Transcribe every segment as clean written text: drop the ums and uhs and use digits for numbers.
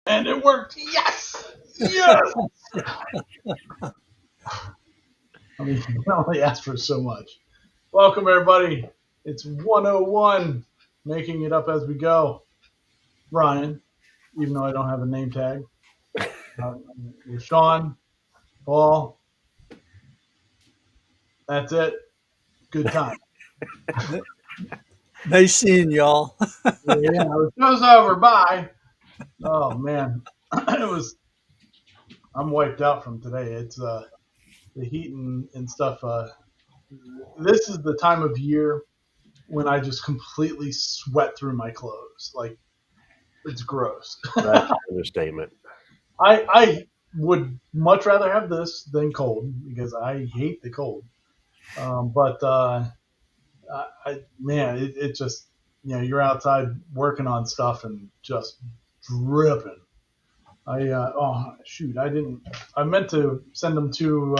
And it worked. Yes! Yes! I mean, you can only ask for so much. Welcome, everybody. It's 101, making it up as we go. Ryan, even though I don't have a name tag. Sean, Paul. That's it. Good time. Nice seeing y'all. Yeah, it goes over. Bye. Oh, man. It was. I'm wiped out from today. It's the heat and stuff. This is the time of year when I just completely sweat through my clothes. Like, it's gross. That's an understatement. I would much rather have this than cold because I hate the cold. But man, it just you're outside working on stuff and just dripping. Oh shoot, I meant to send them to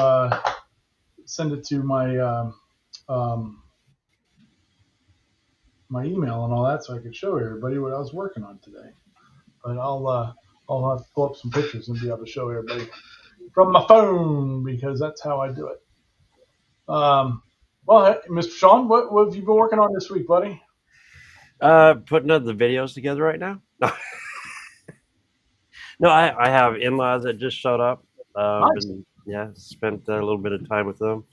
send it to my email and all that so I could show everybody what I was working on today. But I'll have to pull up some pictures and be able to show everybody from my phone because that's how I do it. Well, Mr. Sean, what have you been working on this week, buddy? Putting the videos together right now. No, I have in-laws that just showed up. Nice. Spent a little bit of time with them.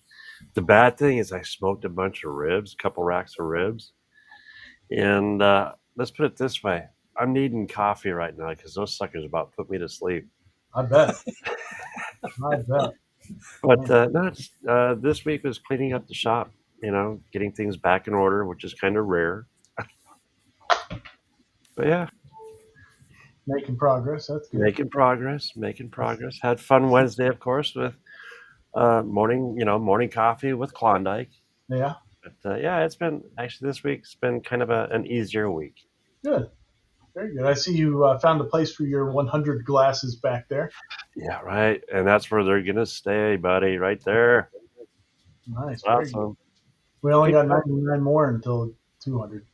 The bad thing is I smoked a bunch of ribs, a couple racks of ribs. And let's put it this way. I'm needing coffee right now because those suckers about put me to sleep. I bet. I bet. But this week was cleaning up the shop, getting things back in order, which is kind of rare. But yeah. Making progress. That's good. Making progress. Had fun Wednesday, of course, with morning coffee with Klondike. Yeah. But it's been actually this week's been kind of an easier week. Good. Very good. I see you found a place for your 100 glasses back there. Yeah, right. And that's where they're gonna stay, buddy. Right there. Nice. Awesome. We only got 99 more until 200.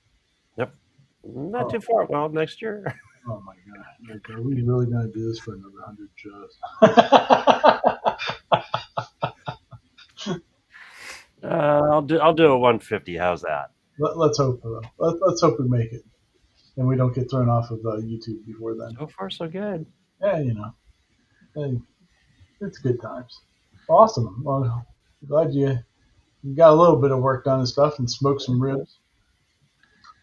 Yep. Not too far. Well, next year. Oh my god! Are we really going to do this for another 100 shows? I'll do a 150. How's that? Let's hope. Let's hope we make it, and we don't get thrown off of YouTube before then. So far, so good. Yeah, hey, it's good times. Awesome. Well, glad you got a little bit of work done and stuff, and smoked some ribs.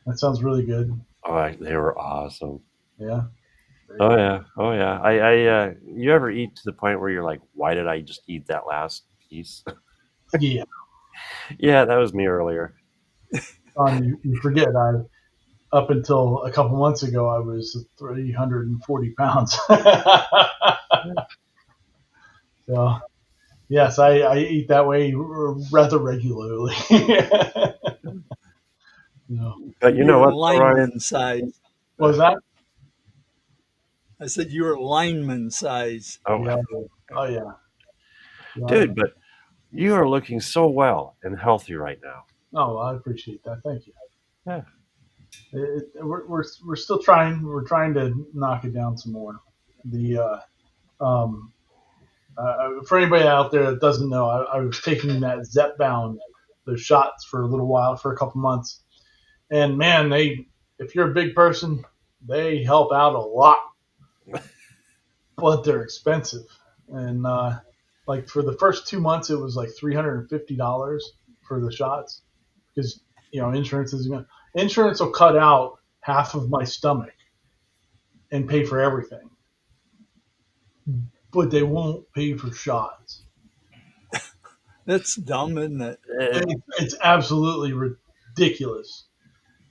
That sounds really good. Oh, they were awesome. Yeah. Oh yeah. I you ever eat to the point where you're like, why did I just eat that last piece? Yeah. Yeah, that was me earlier. You forget up until a couple months ago I was 340 pounds. So yes, I eat that way rather regularly. But you know what, lineman size. What was that? I said you were lineman size. Oh yeah. Dude, but you are looking so well and healthy right now. Oh, I appreciate that. Thank you. Yeah. We're still trying. We're trying to knock it down some more. For anybody out there that doesn't know, I was taking that Zepbound, those shots for a little while, for a couple months, and man, if you're a big person, they help out a lot, but they're expensive. And like for the first 2 months, it was like $350 for the shots because insurance will cut out half of my stomach and pay for everything, but they won't pay for shots. That's dumb, isn't it? It's absolutely ridiculous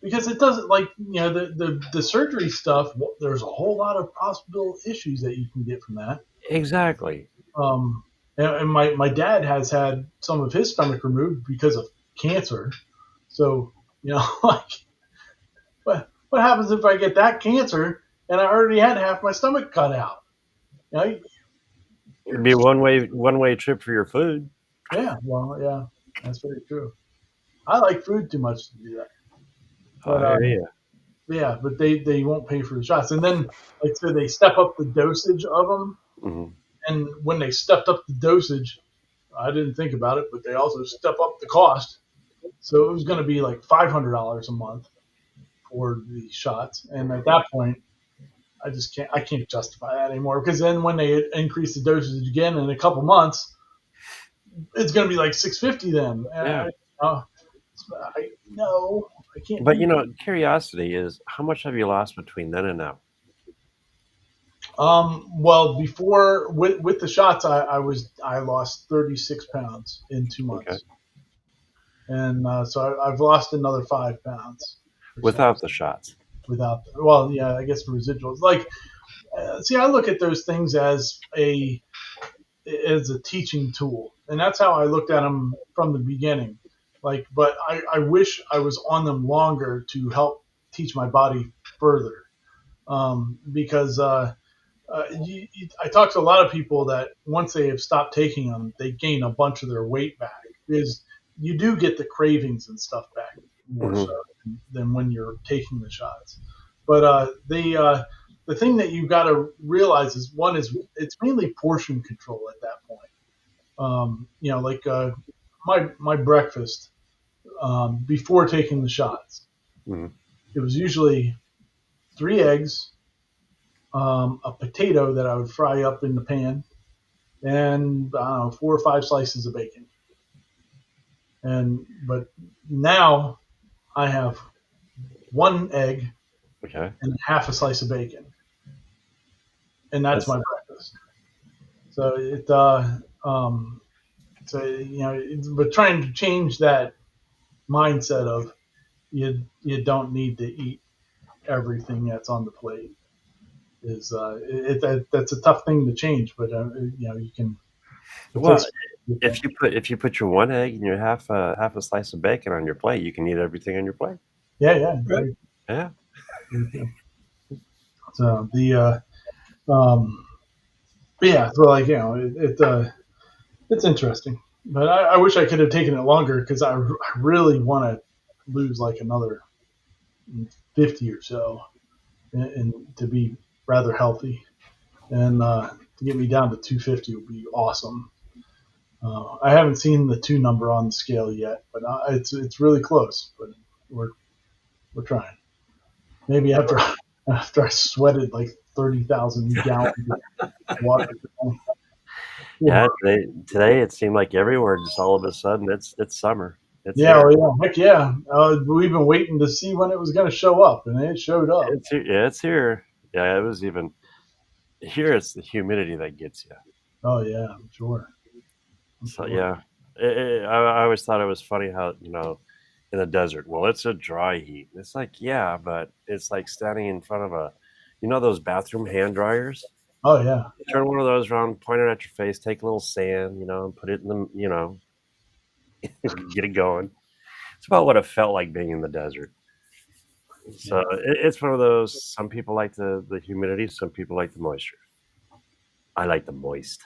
because it doesn't the surgery stuff. There's a whole lot of possible issues that you can get from that. Exactly. And my dad has had some of his stomach removed because of cancer. So like, what happens if I get that cancer and I already had half my stomach cut out? It'd be a one-way trip for your food. Yeah, well, yeah, that's very true. I like food too much to do that. But, Yeah, but they won't pay for the shots. And then, like, so they step up the dosage of them. Hmm. And when they stepped up the dosage, I didn't think about it, but they also step up the cost. So it was going to be like $500 a month for the shots. And at that point, I can't justify that anymore, because then when they increase the dosage again in a couple months, it's going to be like 650 then. Yeah. No, I can't But do that. curiosity is how much have you lost between then and now? Well, before with the shots, I lost 36 pounds in 2 months, Okay. and so I've lost another 5 pounds or so Without the shots. without. Well, yeah, I guess residuals. Like, see, I look at those things as a teaching tool, and that's how I looked at them from the beginning. Like, but I wish I was on them longer to help teach my body further, because I talk to a lot of people that once they have stopped taking them, they gain a bunch of their weight back, because you do get the cravings and stuff back more so Hmm. than when you're taking the shots. But the thing that you've got to realize is, one is it's mainly portion control at that point. Like, my breakfast, before taking the shots, Hmm. it was usually 3 eggs, a potato that I would fry up in the pan, and I don't know, 4 or 5 slices of bacon. But now I have 1 egg Okay. and half a slice of bacon, and that's That's my breakfast. So but trying to change that mindset of you don't need to eat everything that's on the plate is that's a tough thing to change. But you can. It well. takes. If you put your one egg and your half a slice of bacon on your plate, you can eat everything on your plate. Yeah, yeah. Right. Yeah. So but yeah, so, like, it's interesting. But I wish I could have taken it longer, because I really want to lose like another 50 or so, and to be rather healthy, and to get me down to 250 would be awesome. I haven't seen the two number on the scale yet, but it's really close. But we're we're trying. Maybe after I sweated like 30,000 gallons of water. Yeah. Today it seemed like everywhere just all of a sudden it's summer. It's Yeah, here. well, yeah, heck yeah. We've been waiting to see when it was going to show up, and it showed up. It's here. Yeah, it's here. Yeah, it was even here. It's the humidity that gets you. Oh yeah, I'm sure. I'm So sure. yeah, I always thought it was funny how in the desert. Well, it's a dry heat. It's like, yeah, but it's like standing in front of those bathroom hand dryers. Oh yeah, Turn one of those around, point it at your face, take a little sand, and put it in get it going. It's about what it felt like being in the desert. So yeah. it's one of those. Some people like the humidity, some people like the moisture. I like the moist.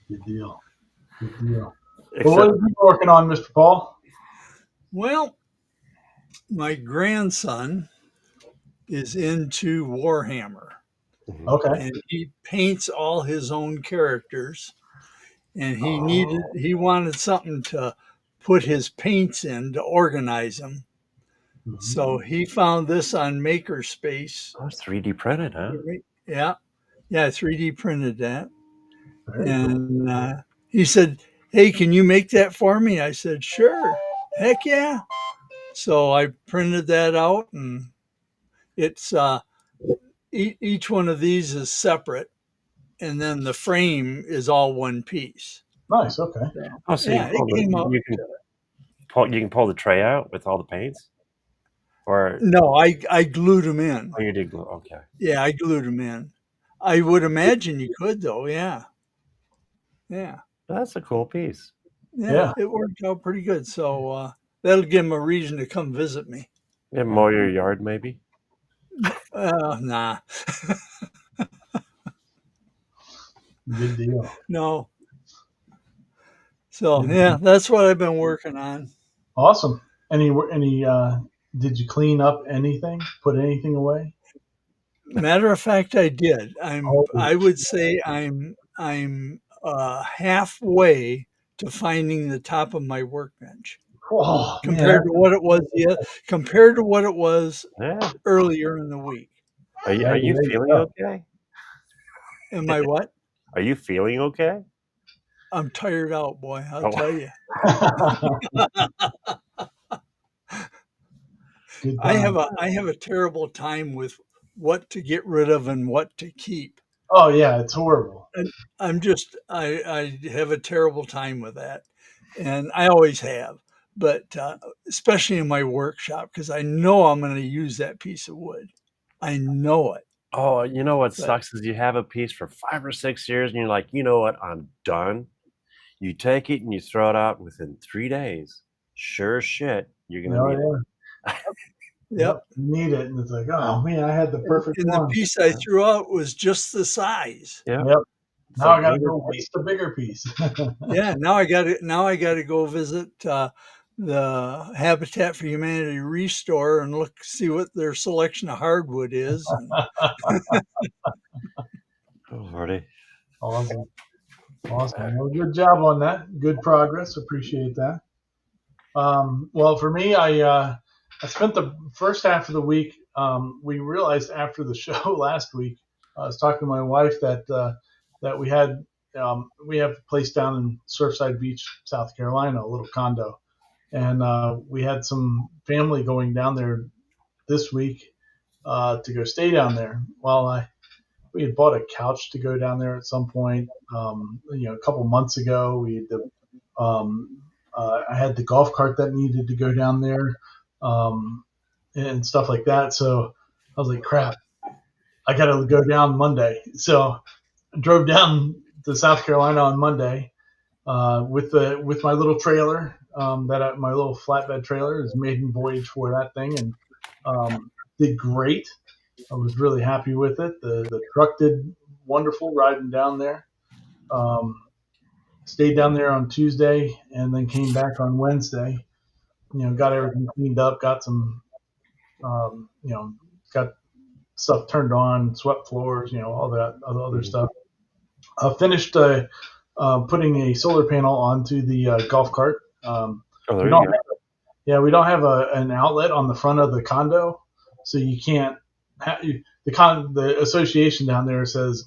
Good deal. Good deal. Well, what Except, have you been working on, Mr. Paul? Well, my grandson is into Warhammer, mhm. Okay. and he paints all his own characters, and Oh, he wanted something to put his paints in to organize them. mhm. So he found this on Makerspace. Oh, it's 3D printed, huh? Yeah, yeah, 3D printed that. Very cool. And he said, "Hey, can you make that for me?" I said, "Sure, heck yeah." So I printed that out, and it's each one of these is separate, and then the frame is all one piece. Nice. Okay. So, Oh, so yeah, it came out. you can pull the tray out with all the paints, or No, I glued them in. oh, you did glue. Okay, Yeah, I glued them in. I would imagine you could, though. Yeah, yeah, that's a cool piece. yeah. Yeah. It worked out pretty good. So that'll give him a reason to come visit me. Yeah, mow your yard maybe. Nah, Good deal. no. So Good yeah, deal. that's what I've been working on. Awesome. Any Did you clean up anything? Put anything away? Matter of fact, I did. Oh, I would say I'm halfway to finding the top of my workbench oh man, compared to what it was. Yeah, compared to what it was Yeah. earlier in the week. Are hey, you there you feeling go. okay? Am I what? Are you feeling okay? I'm tired out, boy. I'll Oh, tell you. Good time. I have a terrible time with what to get rid of and what to keep. Oh yeah, it's horrible. And I have a terrible time with that, and I always have. But especially in my workshop, because I know I'm going to use that piece of wood. I know it. oh, you know what But sucks is you have a piece for 5 or 6 years and you're like, you know what, I'm done. You take it and you throw it out within 3 days. Sure as shit, you're gonna Oh need it. yeah, yep, yep. You need it, and it's like, oh man, I had the perfect and the one. piece I threw out was just the size. Yeah. Yep. It's Now like I got to neither go waste a bigger piece. Yeah, now I got to go visit the Habitat for Humanity Restore and see what their selection of hardwood is. And Oh, Lordy. Awesome, awesome. Well, good job on that. Good progress. Appreciate that. Well, for me, I spent the first half of the week. We realized after the show last week, I was talking to my wife that we have a place down in Surfside Beach, South Carolina, a little condo, and we had some family going down there this week to go stay down there. Well, we had bought a couch to go down there at some point. A couple months ago, I had the golf cart that needed to go down there, um, and stuff like that. So I was like, crap, I got to go down Monday. So I drove down to South Carolina on Monday with my little trailer, my little flatbed trailer is maiden voyage for that thing, and did great. I was really happy with it. The truck did wonderful riding down there. Um, Stayed down there on Tuesday and then came back on Wednesday. Got everything cleaned up, got some, got stuff turned on, swept floors, all that other Mhm. stuff. Finished putting a solar panel onto the golf cart. Oh, We there you don't, go. we don't have an outlet on the front of the condo, so you can't. The association down there says,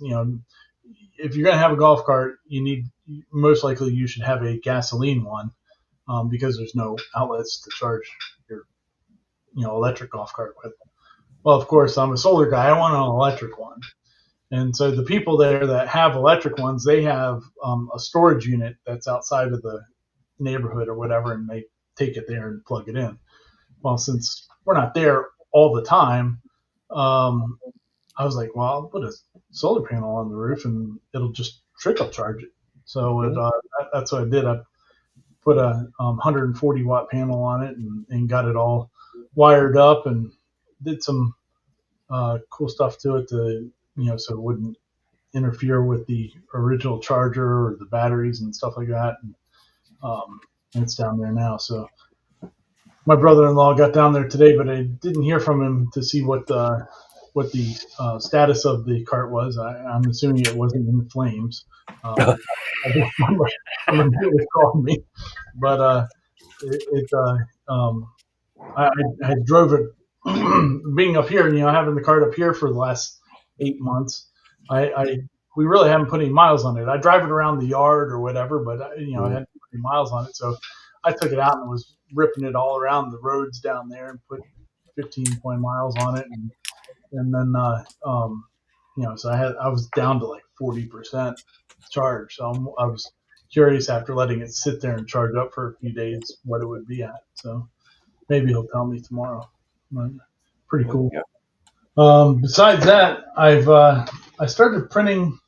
if you're going to have a golf cart, most likely you should have a gasoline one, because there's no outlets to charge your electric golf cart with. Well, of course, I'm a solar guy. I want an electric one. And so the people there that have electric ones, they have a storage unit that's outside of the neighborhood or whatever, and they take it there and plug it in. Well, since we're not there all the time, um, I was like, well, I'll put a solar panel on the roof and it'll just trickle charge it. So Mhm. that's what I did. I put a 140-watt panel on it and got it all wired up and did some cool stuff to it so it wouldn't interfere with the original charger or the batteries and stuff like that. And it's down there now. So my brother-in-law got down there today, but I didn't hear from him to see what the status of the cart was. I'm assuming it wasn't in flames. I think somebody would have called me, but it I drove it being up here, having the cart up here for the last 8 months. I we really haven't put any miles on it. I drive it around the yard or whatever, but I Mhm. hadn't put any miles on it. So I took it out and was ripping it all around the roads down there and put 15 20 miles on it, and then so I was down to like 40% charge. So I was curious after letting it sit there and charge up for a few days what it would be at. So maybe he'll tell me tomorrow. But pretty There you cool. go. Besides that, I started printing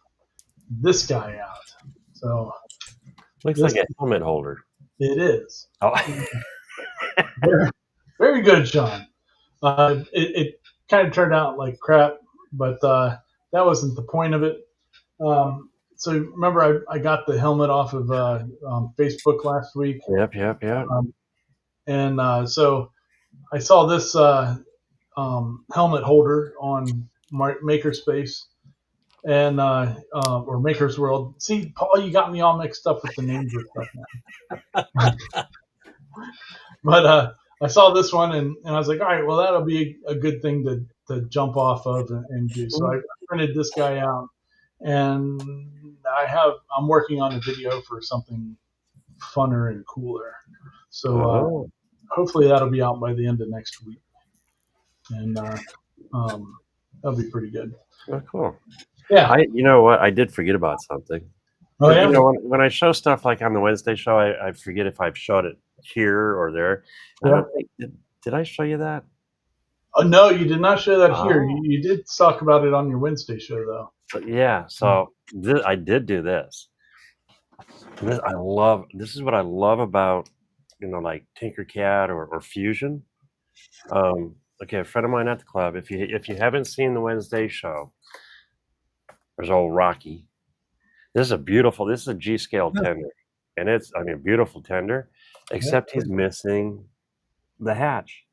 this guy out. So Looks this like a helmet holder. it is Oh. very, very good, Sean. It kind of turned out like crap, but that wasn't the point of it. So remember, I got the helmet off of Facebook last week, Yep. um, and so I saw this helmet holder on Makerspace and or Maker's World. See, Paul, you got me all mixed up with the names of stuff now. But I saw this one and I was like, all right, well that'll be a good thing to jump off of and do. So I printed this guy out, and I'm working on a video for something funner and cooler. So Oh, hopefully that'll be out by the end of next week, and that'll be pretty good. oh, cool. Yeah. You know what? I did forget about something. Oh Because yeah. when I show stuff like on the Wednesday show, I forget if I've showed it here or there. I Yeah. don't think did I show you that? Oh no, you did not show that here. Oh. You did talk about it on your Wednesday show though. But yeah, so I did do this. This is what I love about like Tinkercad or Fusion. Okay, a friend of mine at the club. If you haven't seen the Wednesday show, there's old Rocky. This is a G scale tender, and it's a beautiful tender, except he's missing the hatch.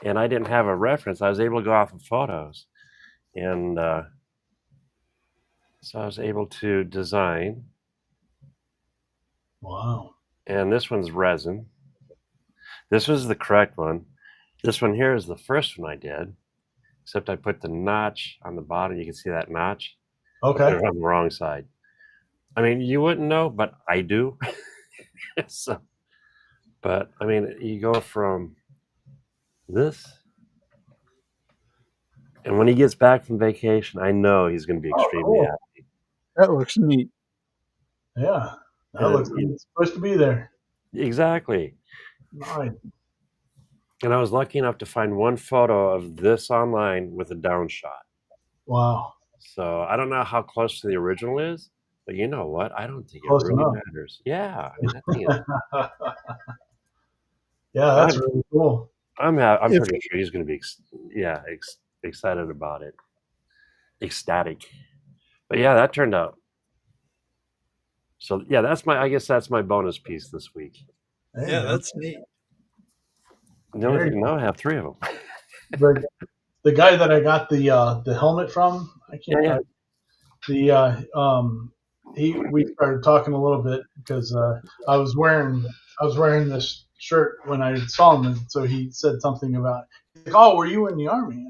And I didn't have a reference. I was able to go off of photos, and so I was able to design. Wow. And this one's resin. This was the correct one. This one here is the first one I did, except I put the notch on the bottom. You can see that notch. Okay. I put it on the wrong side. I mean, you wouldn't know, but I do. So, but I mean, you go from this, and when he gets back from vacation, I know he's going to be extremely cool. happy. That looks neat. Yeah. That looks like it's supposed to be there. Exactly. Nice. And I was lucky enough to find one photo of this online with a down shot. Wow. So I don't know how close to the original is, but you know what? I don't think Close it really enough. matters. Yeah, I mean, that thing is. Yeah, that's really cool. I'm pretty sure he's going to be excited about it, ecstatic. But yeah, that turned out. So yeah, I guess that's my bonus piece this week. Yeah, that's neat. No, I have 3 of them. The guy that I got the helmet from, I can't. Yeah. We started talking a little bit because I was wearing this shirt when I saw him, and so he said something about, like, "Oh, were you in the army?"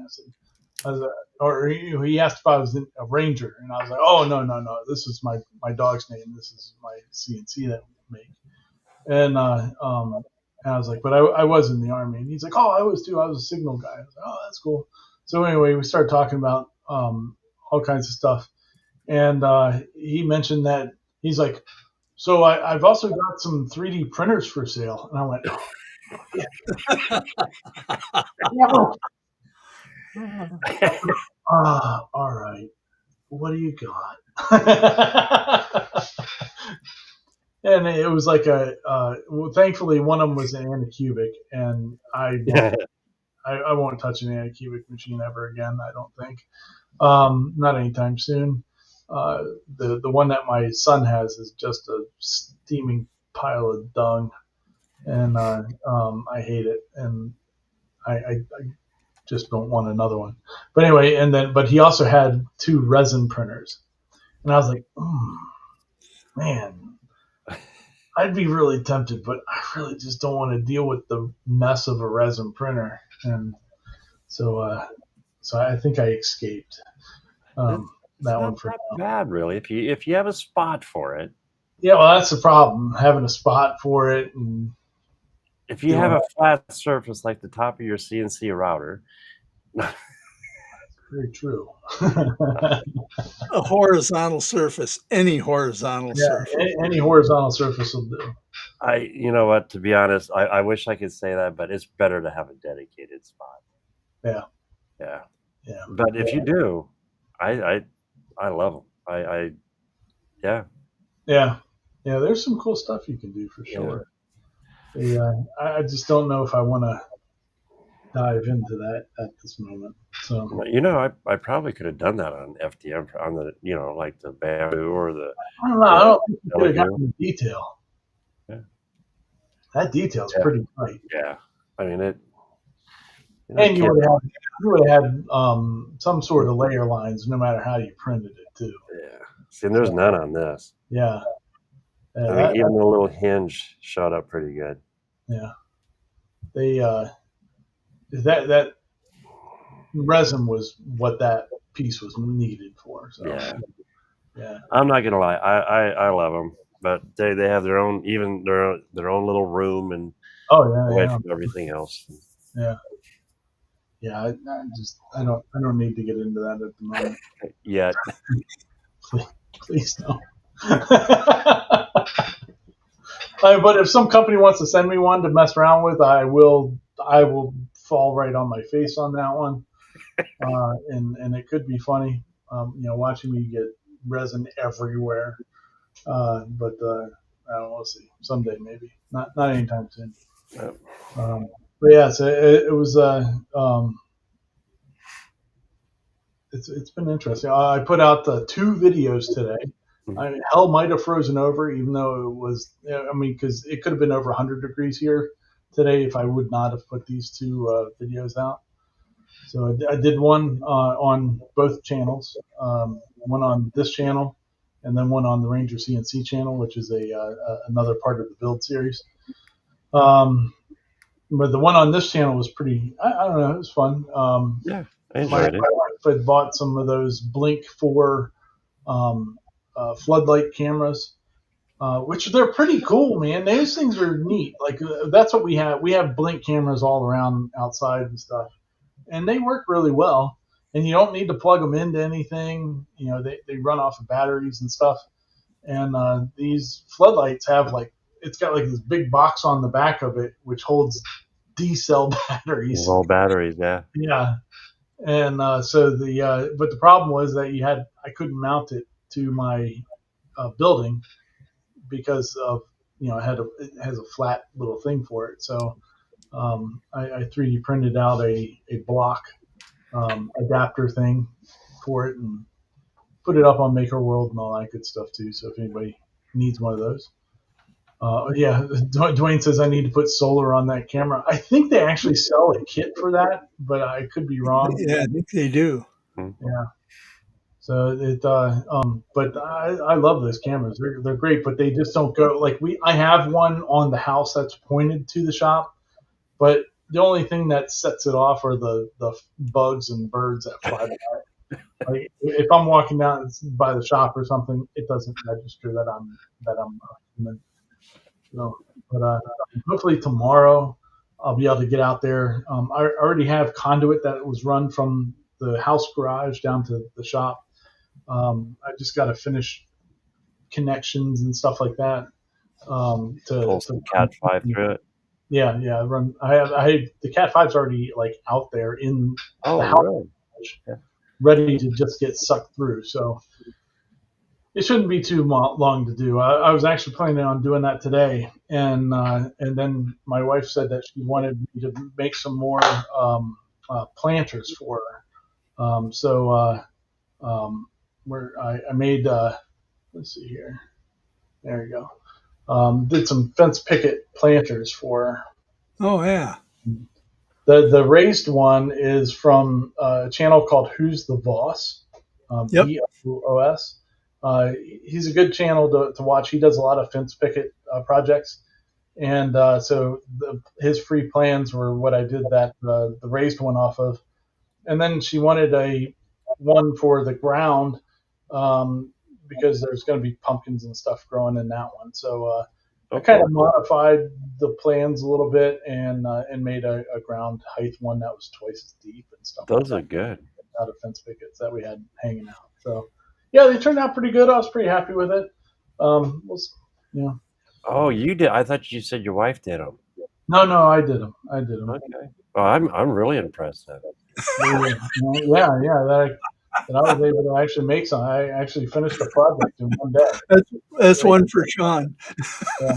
I was or he asked if I was a ranger, and I was like, "Oh, no, this is my dog's name. This is my CNC that we make." And I was like, "But I was in the army," and he's like, "Oh, I was too. I was a signal guy." I was like, "Oh, that's cool." So anyway, we started talking about all kinds of stuff. And he mentioned that he's like, so I've also got some 3D printers for sale. And I went, oh, yeah. All right. What do you got? And it was like well, thankfully one of them was an Anycubic, and I won't touch an Anycubic machine ever again, I don't think. Not anytime soon. The one that my son has is just a steaming pile of dung, and I hate it, and I just don't want another one. But anyway, but he also had 2 resin printers, and I was like, man, I'd be really tempted, but I really just don't want to deal with the mess of a resin printer, and so I think I escaped. That one for not bad, really. If you have a spot for it. Yeah, well, that's the problem, having a spot for it. And if you have a flat surface like the top of your CNC router. Very true. A horizontal surface, any horizontal surface. Any horizontal surface will do. You know what? To be honest, I wish I could say that, but it's better to have a dedicated spot. Yeah. But if you do, I love them. Yeah. There's some cool stuff you can do for sure. I just don't know if I want to dive into that at this moment. So I probably could have done that on FDM on the like the bamboo or the. I don't know. I don't think you could have gotten the detail. Yeah. That detail's pretty tight. Yeah. I mean it. And Kids, you would have had some sort of layer lines, no matter how you printed it too. yeah. See, there's So none on this. yeah, yeah, I mean, even the little hinge showed up pretty good. yeah. They that resin was what that piece was needed for. So Yeah. yeah. I'm not gonna lie. I love them, but they have their own even their own little room and Oh yeah, away yeah, from everything else. yeah, yeah. I don't need to get into that at the moment. Yet, Please, please don't. But if some company wants to send me one to mess around with, I will fall right on my face on that one, and it could be funny, watching me get resin everywhere. But I don't know, we'll see someday, maybe not anytime soon. uh, But yeah, so it was it's been interesting. I put out 2 videos today. Hell might have frozen over, even though it was. I mean, because it could have been over 100 degrees here today if I would not have put these 2 videos out. So I did one on both channels, one on this channel, and then one on the Ranger CNC channel, which is another part of the build series. But the one on this channel was pretty. I don't know. It was fun. yeah, I My enjoyed it. wife had bought some of those Blink 4 floodlight cameras, which they're pretty cool, man. Those things are neat. Like that's what we have. We have Blink cameras all around outside and stuff, and they work really well. And you don't need to plug them into anything. They run off of batteries and stuff. And these floodlights have it's got like this big box on the back of it, which holds D cell batteries. All batteries, yeah. Yeah, and but the problem was that I couldn't mount it to my building because of it has a flat little thing for it. So I 3D printed out a block adapter thing for it and put it up on Maker World and all that good stuff too. So if anybody needs one of those. Yeah, Dwayne says I need to put solar on that camera. I think they actually sell a kit for that, but I could be wrong. Yeah, I think they do. Yeah. So but I love those cameras. They're great, but they just don't go like I have one on the house that's pointed to the shop, but the only thing that sets it off are the bugs and birds that fly by. Like if I'm walking down by the shop or something, it doesn't register that I'm human. So, but hopefully tomorrow I'll be able to get out there. I already have conduit that was run from the house garage down to the shop. I just got to finish connections and stuff like that. Pull some Cat 5 through it. Yeah, yeah. I have the Cat 5's already like out there in Oh, the house, really? Yeah. ready to just get sucked through. So it shouldn't be too long to do. I was actually planning on doing that today, and then my wife said that she wanted me to make some more planters for her. Where I made let's see here. There you go. Did some fence picket planters for her. Oh yeah. The raised one is from a channel called Who's the Boss, Yep. BOOS. He's a good channel to watch. He does a lot of fence picket projects, and so his free plans were what I did the raised one off of. And then she wanted a one for the ground because there's going to be pumpkins and stuff growing in that one. So I kind of modified the plans a little bit and made a ground height one that was twice as deep and stuff. Those like are good. out of fence pickets that we had hanging out. So yeah, they turned out pretty good. I was pretty happy with it. Oh, you did? I thought you said your wife did them. No, I did them. Okay. Well, I'm really impressed then. That I was able to actually make some. I actually finished the project in one day. That's one for Sean. Yeah.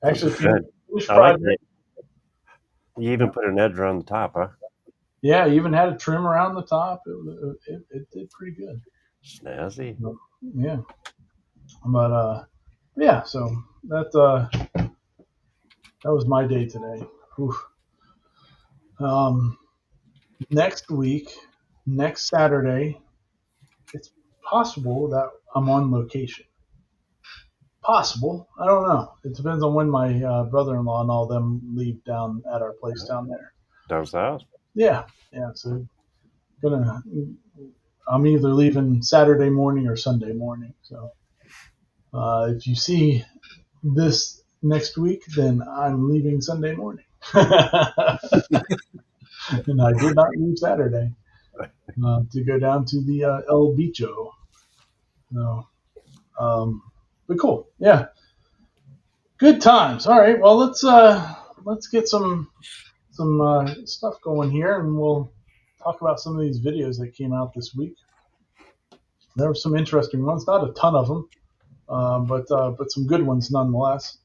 Actually Good. finished I like project. it. You even put an edge on the top, huh? Yeah, even had a trim around the top. It did pretty good. Snazzy. Yeah. But yeah, so that was my day today. Oof. Um, next week, next Saturday, it's possible that I'm on location. Possible. I don't know. It depends on when my brother-in-law and all them leave down at our place down there. Down south. Yeah, yeah. So gonna, I'm either leaving Saturday morning or Sunday morning. So if you see this next week, then I'm leaving Sunday morning, and I did not leave Saturday to go down to the El Bicho. So, but cool. Yeah, good times. All right. Well, let's get some stuff going here, and we'll talk about some of these videos that came out this week. There were some interesting ones, not a ton of them, but some good ones nonetheless.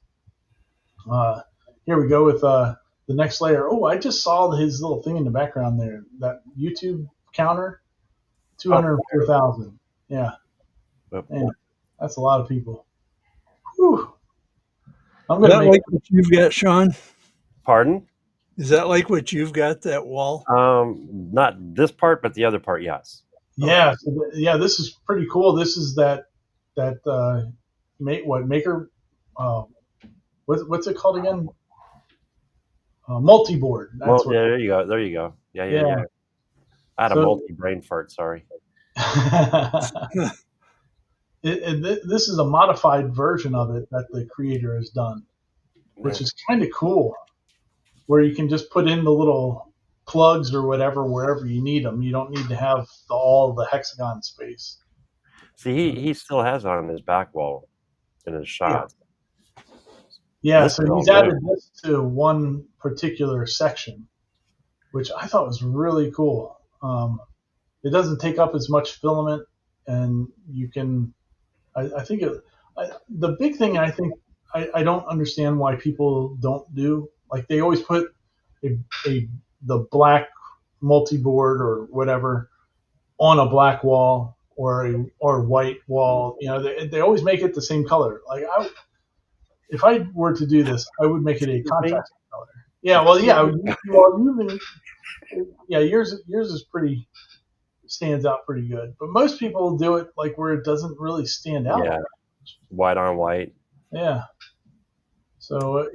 Here we go with the next layer. Oh, I just saw his little thing in the background there. That YouTube counter, 204,000. Yeah, Yep. man, that's a lot of people. Whew. I'm Is gonna that make. like what you've got, Sean? Pardon? Is that like what you've got, that wall? Not this part, but the other part, yes. Yeah, yeah. This is pretty cool. This is that maker. Uh, what's it called again? Multi-board. Well, That's yeah, there you go. There you go. Yeah, yeah, Yeah. yeah. I had a So multi-brain fart. Sorry. this is a modified version of it that the creator has done, which is kind of cool, where you can just put in the little plugs or whatever wherever you need them. You don't need to have all the hexagon space. See, he still has on his back wall in his shots. Yeah, This so is all he's added new. this to one particular section, which I thought was really cool. It doesn't take up as much filament, and you can. I think the big thing I think I don't understand why people don't do, like they always put a the black multi-board or whatever on a black wall or white wall. You know, they always make it the same color. Like if I were to do this, I would make it a Excuse me? contrast color. Yeah, well, yeah, yeah, yours is pretty, stands out pretty good. But most people do it like where it doesn't really stand out. Yeah, white on white. Yeah. So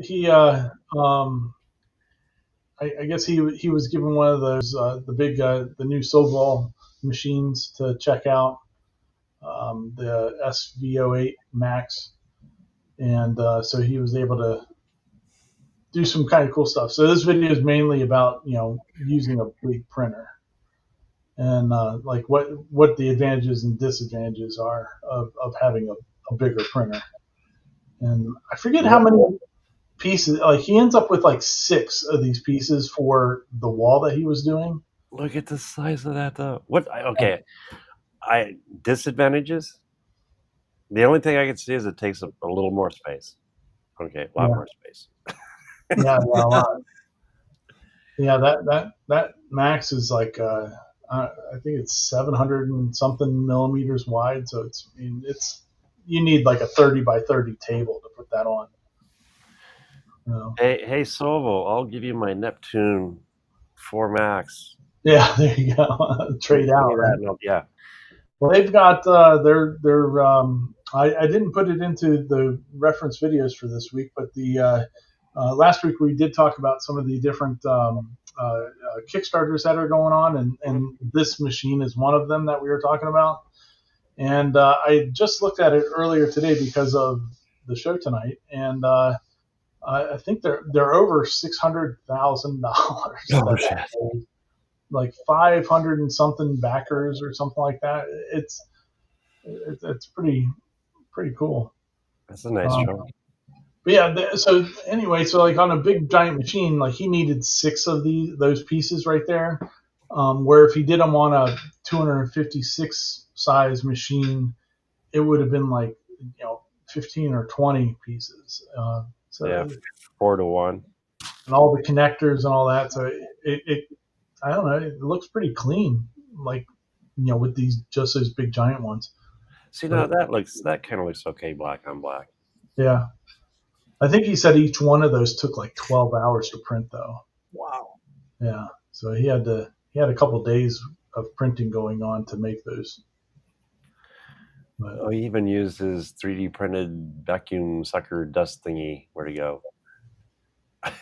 I guess he was given one of those the new Sobol machines to check out, the SV08 Max, and so he was able to do some kind of cool stuff. So this video is mainly about using a big printer and like what the advantages and disadvantages are of having a bigger printer. And I forget how many pieces. Like he ends up with like 6 of these pieces for the wall that he was doing. Look at the size of that, though. What? Okay, disadvantages. The only thing I can see is it takes a little more space. Okay, a lot more space. Yeah, a lot. Yeah, that max is like I think it's 700 and something millimeters wide. So it's you need like a 30 by 30 table to put that on. Hey, Sovo, I'll give you my Neptune 4 Max. Yeah, there you go. Trade out. Right? Yeah. Well, they've got their I didn't put it into the reference videos for this week, but the last week we did talk about some of the different Kickstarters that are going on, and this machine is one of them that we were talking about. And I just looked at it earlier today because of the show tonight, and I think they're over $600,000. Oh shit! Like 500 and something backers or something like that. It's pretty cool. That's a nice chunk. But yeah, so anyway, so like on a big giant machine, like he needed 6 of those pieces right there. Where if he did them on a 256 size machine, it would have been like 15 or 20 pieces. So yeah, 4 to 1, and all the connectors and all that. So it I don't know, it looks pretty clean, like with those big giant ones. See, now that kind of looks okay, black on black. Yeah. I think he said each one of those took like 12 hours to print, though. Wow. Yeah, so he had a couple days of printing going on to make those. But, Oh, he even used his 3D printed vacuum sucker dust thingy. Where'd he go? oh,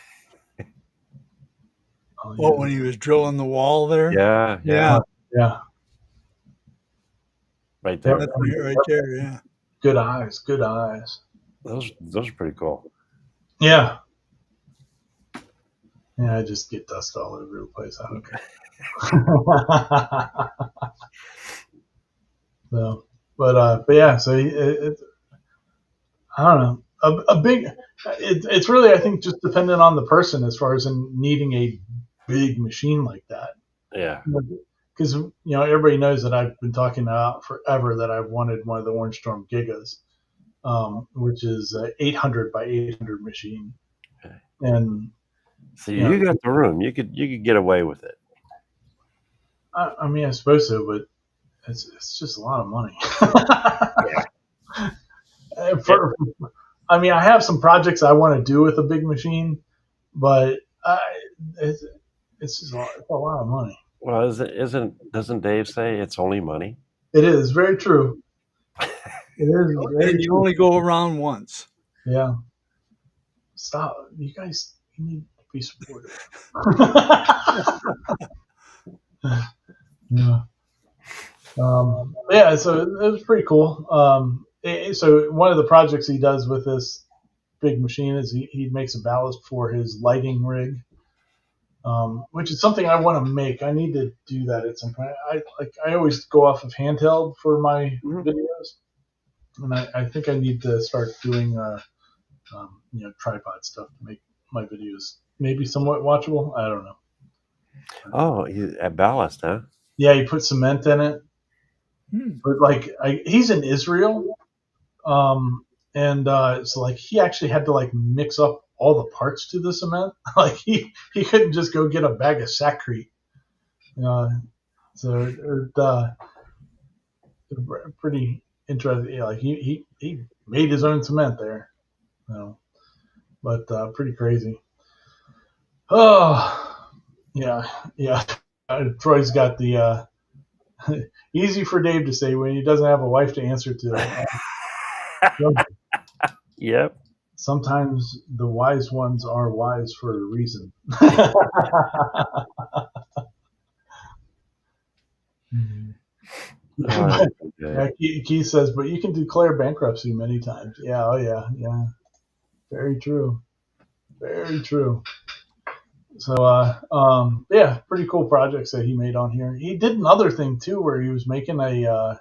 Well, when he was drilling the wall there. Yeah, Yeah. yeah, right Yep. there. That's right there. Yeah. Good eyes, good eyes. Those are pretty cool. Yeah. Yeah, I just get dust all over the place. I don't care. So, but yeah, so I don't know. A big, it's really, I think, just dependent on the person as far as in needing a big machine like that. Yeah. Because, everybody knows that I've been talking about forever that I've wanted one of the Orange Storm Gigas, which is a 800 by 800 machine. Okay. And So you got the room. You could get away with it. I mean, I suppose so, but it's just a lot of money. I mean, I have some projects I want to do with a big machine, but it's just it's a lot of money. Well, doesn't Dave say it's only money? It is very true. It is very And you true. only go around once. Yeah. Stop. You guys, you need to be supportive. Yeah. Yeah, so it was pretty cool. So one of the projects he does with this big machine is he makes a ballast for his lighting rig, which is something I want to make. I need to do that at some point. I always go off of handheld for my videos, and I think I need to start doing tripod stuff to make my videos maybe somewhat watchable. I don't know. Oh, at ballast, huh? Yeah, he put cement in it, but he's in Israel, and so like he actually had to like mix up all the parts to the cement. Like he couldn't just go get a bag of Saccrete. So pretty interesting. Yeah, like he made his own cement there, but pretty crazy. Oh, yeah. Troy's got the easy for Dave to say when he doesn't have a wife to answer to. Yep. Sometimes the wise ones are wise for a reason. Yeah, Keith says, but you can declare bankruptcy many times. Yeah, oh yeah. Very true. Very true. So, yeah, pretty cool projects that he made on here. He did another thing too, where he was making a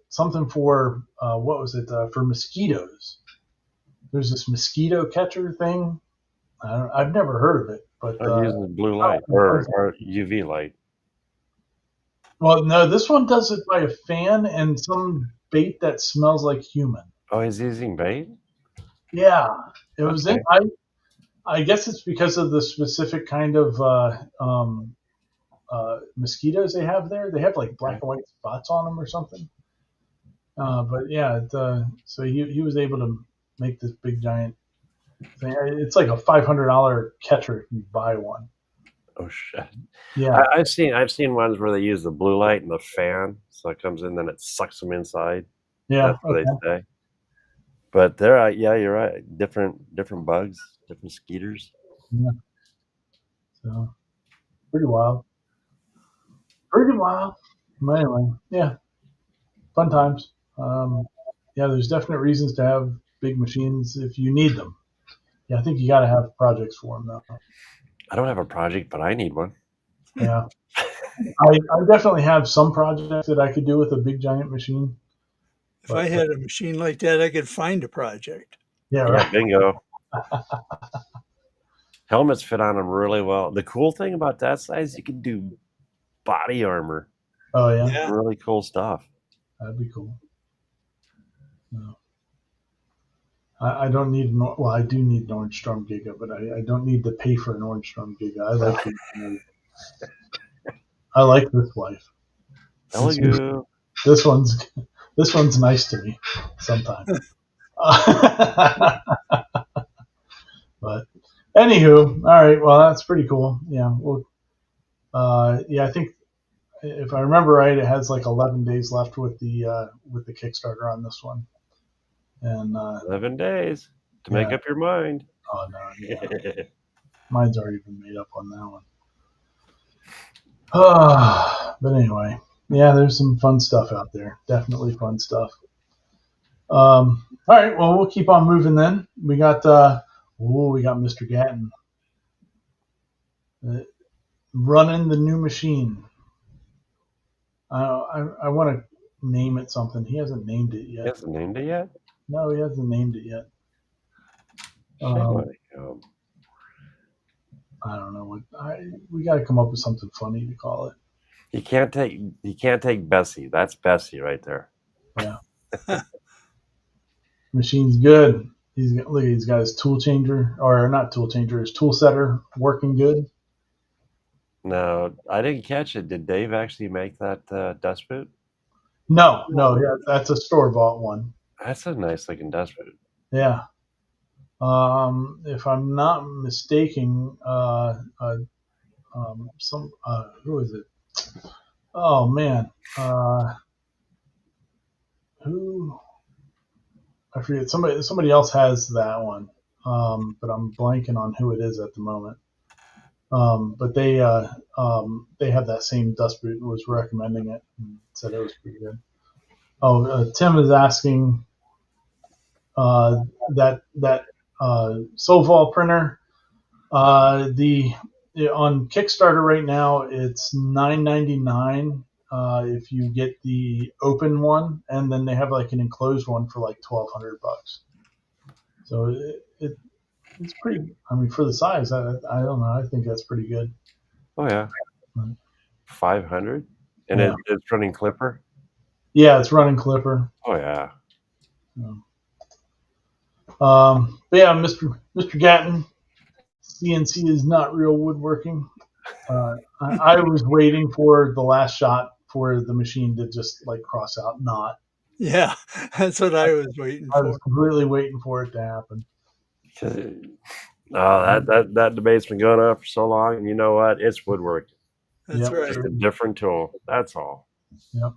something for what was it for mosquitoes? There's this mosquito catcher thing. I've never heard of it, but using blue light or UV light. Well, no, this one does it by a fan and some bait that smells like human. Oh, he's using bait? Yeah, it was in. I guess it's because of the specific kind of mosquitoes they have there. They have like black and white spots on them or something. But yeah, so he was able to make this big giant thing. It's like a $500 catcher if you buy one. Oh shit! Yeah, I've seen ones where they use the blue light and the fan, so it comes in, then it sucks them inside. Yeah, that's what they say. But they're yeah, you're right. Different bugs, different mosquitoes. Yeah. So pretty wild. Pretty wild. But anyway, yeah, fun times. Yeah, there's definite reasons to have big machines if you need them. Yeah, I think you got to have projects for them though. I don't have a project, but I need one. Yeah, I definitely have some projects that I could do with a big giant machine. If I had a machine like that, I could find a project. Yeah, right. Bingo. Helmets fit on them really well. The cool thing about that size, you can do body armor. Oh yeah. Really cool stuff. That'd be cool. No. I don't need well, I do need an Orange Storm Giga, but I don't need to pay for an Orange Storm Giga. I like this wife. This one's nice to me sometimes. But anywho, all right. Well, that's pretty cool. Yeah. Well, yeah. I think if I remember right, it has like 11 days left with the Kickstarter on this one. And 11 days to make yeah. up your mind. Oh no. Yeah. Mine's already been made up on that one. But anyway, yeah. There's some fun stuff out there. Definitely fun stuff. All right. Well, we'll keep on moving then. We got Mr. Gatton running the new machine. I want to name it something. He hasn't named it He yet. hasn't named it yet? No, he hasn't named it yet. Shame on him. I don't know what. We got to come up with something funny to call it. He can't take Bessie. That's Bessie right there. Yeah. Machine's good. He's got his tool changer, or not tool changer, his tool setter working good. No, I didn't catch it. Did Dave actually make that dust boot? No, yeah, that's a store bought one. That's a nice looking dust boot. Yeah. If I'm not mistaken, who is it? Oh man, who? I forget. Somebody else has that one, but I'm blanking on who it is at the moment. But they have that same dust boot and was recommending it and said it was pretty good. Oh, Tim is asking that Soval printer. On Kickstarter right now it's $9.99 if you get the open one, and then they have like an enclosed one for like $1,200. So it's pretty. I mean, for the size, I don't know. I think that's pretty good. Oh yeah, 500, and Yeah. it's running Clipper. Yeah, it's running Clipper. Oh yeah. But yeah, Mr. Gatton, CNC is not real woodworking. I was waiting for the last shot for the machine to just like cross out not. Yeah, that's what I was waiting I was for. completely waiting for it to happen. Oh, that debate's been going on for so long, and you know what? It's woodworking. That's Yep. right. Just a different tool. That's all. Yep.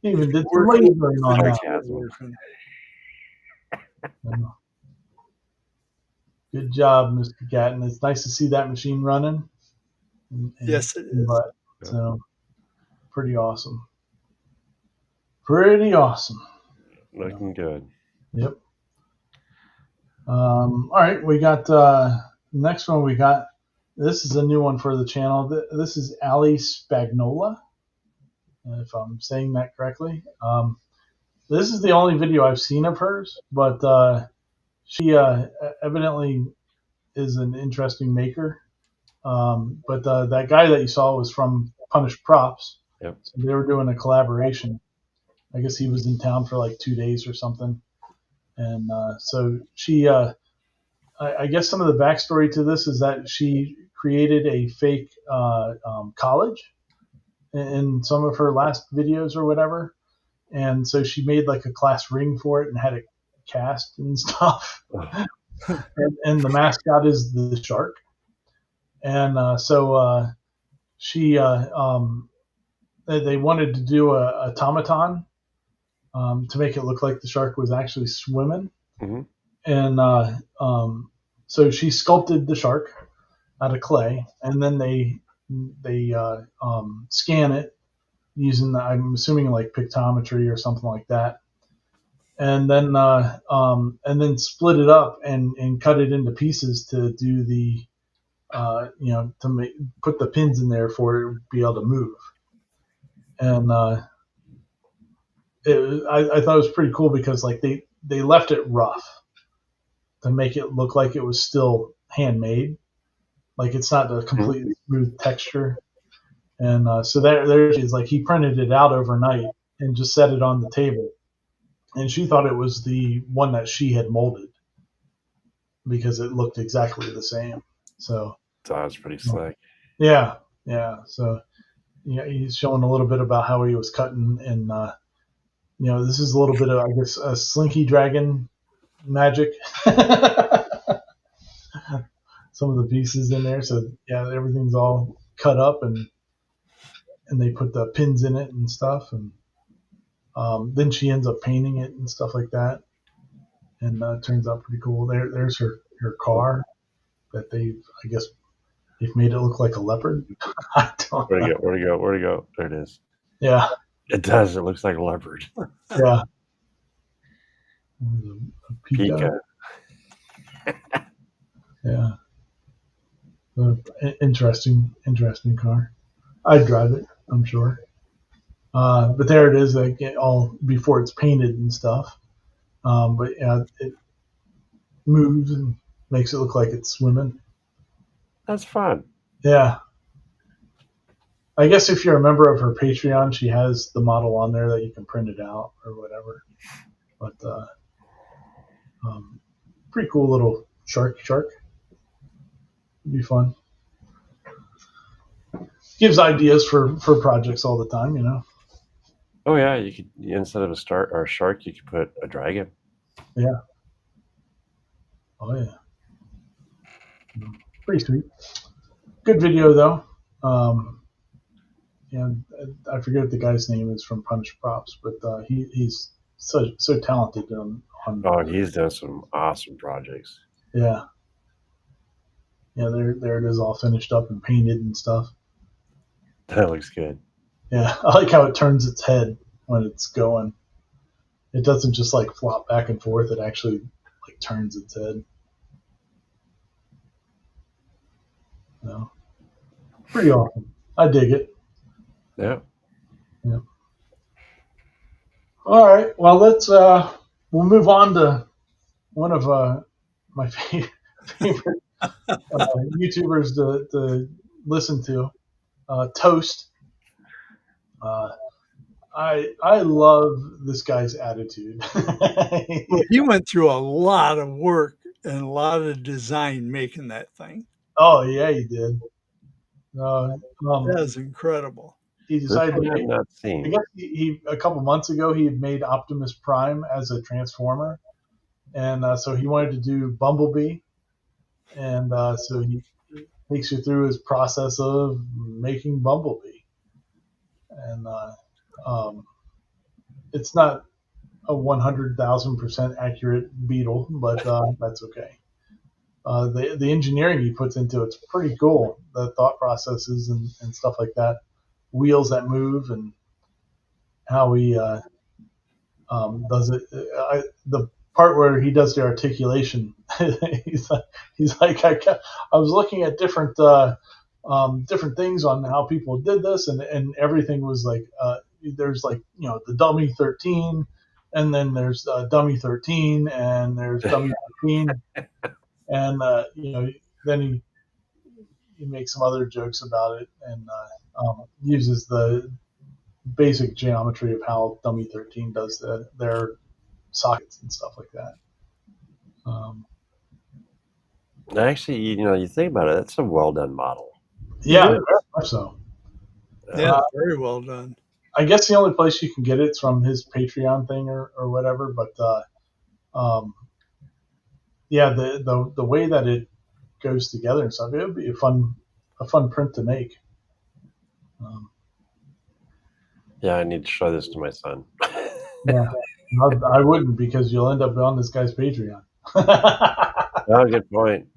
He even did some Working. lasering on that. Sarcasm. Good job, Mr. Gatton. It's nice to see that machine running. Yes, it is. So, pretty awesome. Pretty awesome. Looking good. Yep. All right, we got next one. We got this is a new one for the channel. This is Ali Spagnola, if I'm saying that correctly. This is the only video I've seen of hers, but she evidently is an interesting maker. But that guy that you saw was from Punished Props. Yep. So they were doing a collaboration. I guess he was in town for like 2 days or something. And so she, I guess some of the backstory to this is that she created a fake college in some of her last videos or whatever. And so she made like a class ring for it and had it cast and stuff. and the mascot is the shark. And so she, they wanted to do a automaton to make it look like the shark was actually swimming. Mm-hmm. And so she sculpted the shark out of clay, and then they scan it using I'm assuming like pictometry or something like that, and then split it up and cut it into pieces to do the to put the pins in there for it to be able to move. And I thought it was pretty cool because like they left it rough to make it look like it was still handmade, like it's not a completely smooth texture. And so there she is. Like he printed it out overnight and just set it on the table, and she thought it was the one that she had molded because it looked exactly the same. So that was pretty slick. Yeah. So yeah, he's showing a little bit about how he was cutting, and this is a little bit of, I guess, a Slinky Dragon magic. Some of the pieces in there. So yeah, everything's all cut up and they put the pins in it and stuff. And then she ends up painting it and stuff like that. And it turns out pretty cool. There's her car that I guess they've made it look like a leopard. I don't Where'd know. it go? Where'd it go? Where'd it go? There it is. Yeah, It does. It looks like a leopard. yeah. A Pika. Pika. Yeah. Interesting car. I'd drive it, I'm sure. But there it is, like all before it's painted and stuff. But yeah, it moves and makes it look like it's swimming. That's fun. Yeah. I guess if you're a member of her Patreon, she has the model on there that you can print it out or whatever. But pretty cool little shark. It'd be fun. Gives ideas for projects all the time, you know. Oh yeah, you could instead of a shark, you could put a dragon. Yeah. Oh yeah. Pretty sweet. Good video though. Yeah, I forget what the guy's name is from Punished Props, but he's so talented on. Oh, and he's done some awesome projects. Yeah. Yeah, there it is, all finished up and painted and stuff. That looks good. Yeah, I like how it turns its head when it's going. It doesn't just like flop back and forth. It actually like turns its head. No, pretty awesome. I dig it. Yeah. Yeah. All right. Well, we'll move on to one of my favorite YouTubers to listen to, Toast. I love this guy's attitude. Well, he went through a lot of work and a lot of design making that thing. Oh yeah, he did. That is incredible. He This decided. one I've not I seen. guess he a couple months ago he had made Optimus Prime as a Transformer, and so he wanted to do Bumblebee, and so he takes you through his process of making Bumblebee, and it's not a 100,000% accurate Beetle, but that's okay. The engineering he puts into it's pretty cool. The thought processes and stuff like that, wheels that move, and how he does it. The part where he does the articulation, he's like I was looking at different things on how people did this, and everything was like there's like the dummy 13, and then there's dummy 13, and there's dummy 13, and then he makes some other jokes about it, and uses the basic geometry of how dummy 13 does their sockets and stuff like that. Actually, you think about it, that's a well done model. Yeah, very much so. Yeah, very well done. I guess the only place you can get it's from his Patreon thing or whatever, but yeah, the way that it goes together and stuff, it would be a fun print to make. Yeah, I need to show this to my son. Yeah, I wouldn't, because you'll end up on this guy's Patreon. Oh, good point.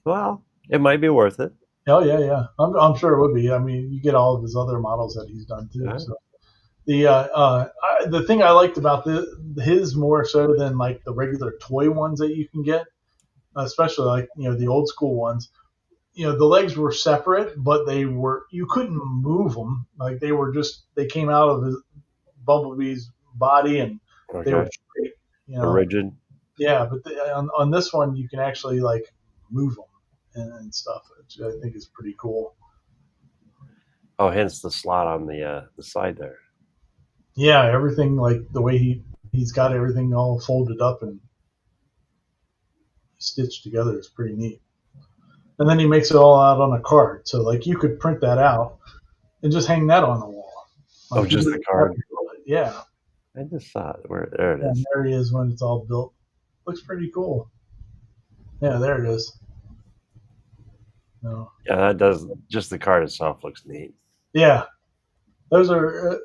Well, it might be worth it. Oh yeah. I'm sure it would be. I mean, you get all of his other models that he's done too. Yeah. So the thing I liked about his more so than like the regular toy ones that you can get, especially like the old school ones. The legs were separate, but you couldn't move them. Like they came out of his Bumblebee's body, and they were straight. Rigid. Yeah, but on this one you can actually like move them and stuff, which I think is pretty cool. Oh, hence the slot on the side there. Yeah, everything like the way he's got everything all folded up and stitched together is pretty neat. And then he makes it all out on a card, so like you could print that out and just hang that on the wall. Like, just the card. Yeah. I just saw it. There it is. And there he is when it's all built. looks pretty cool. Yeah, there it is. No. Yeah, that does. Just the card itself looks neat. Yeah, those are.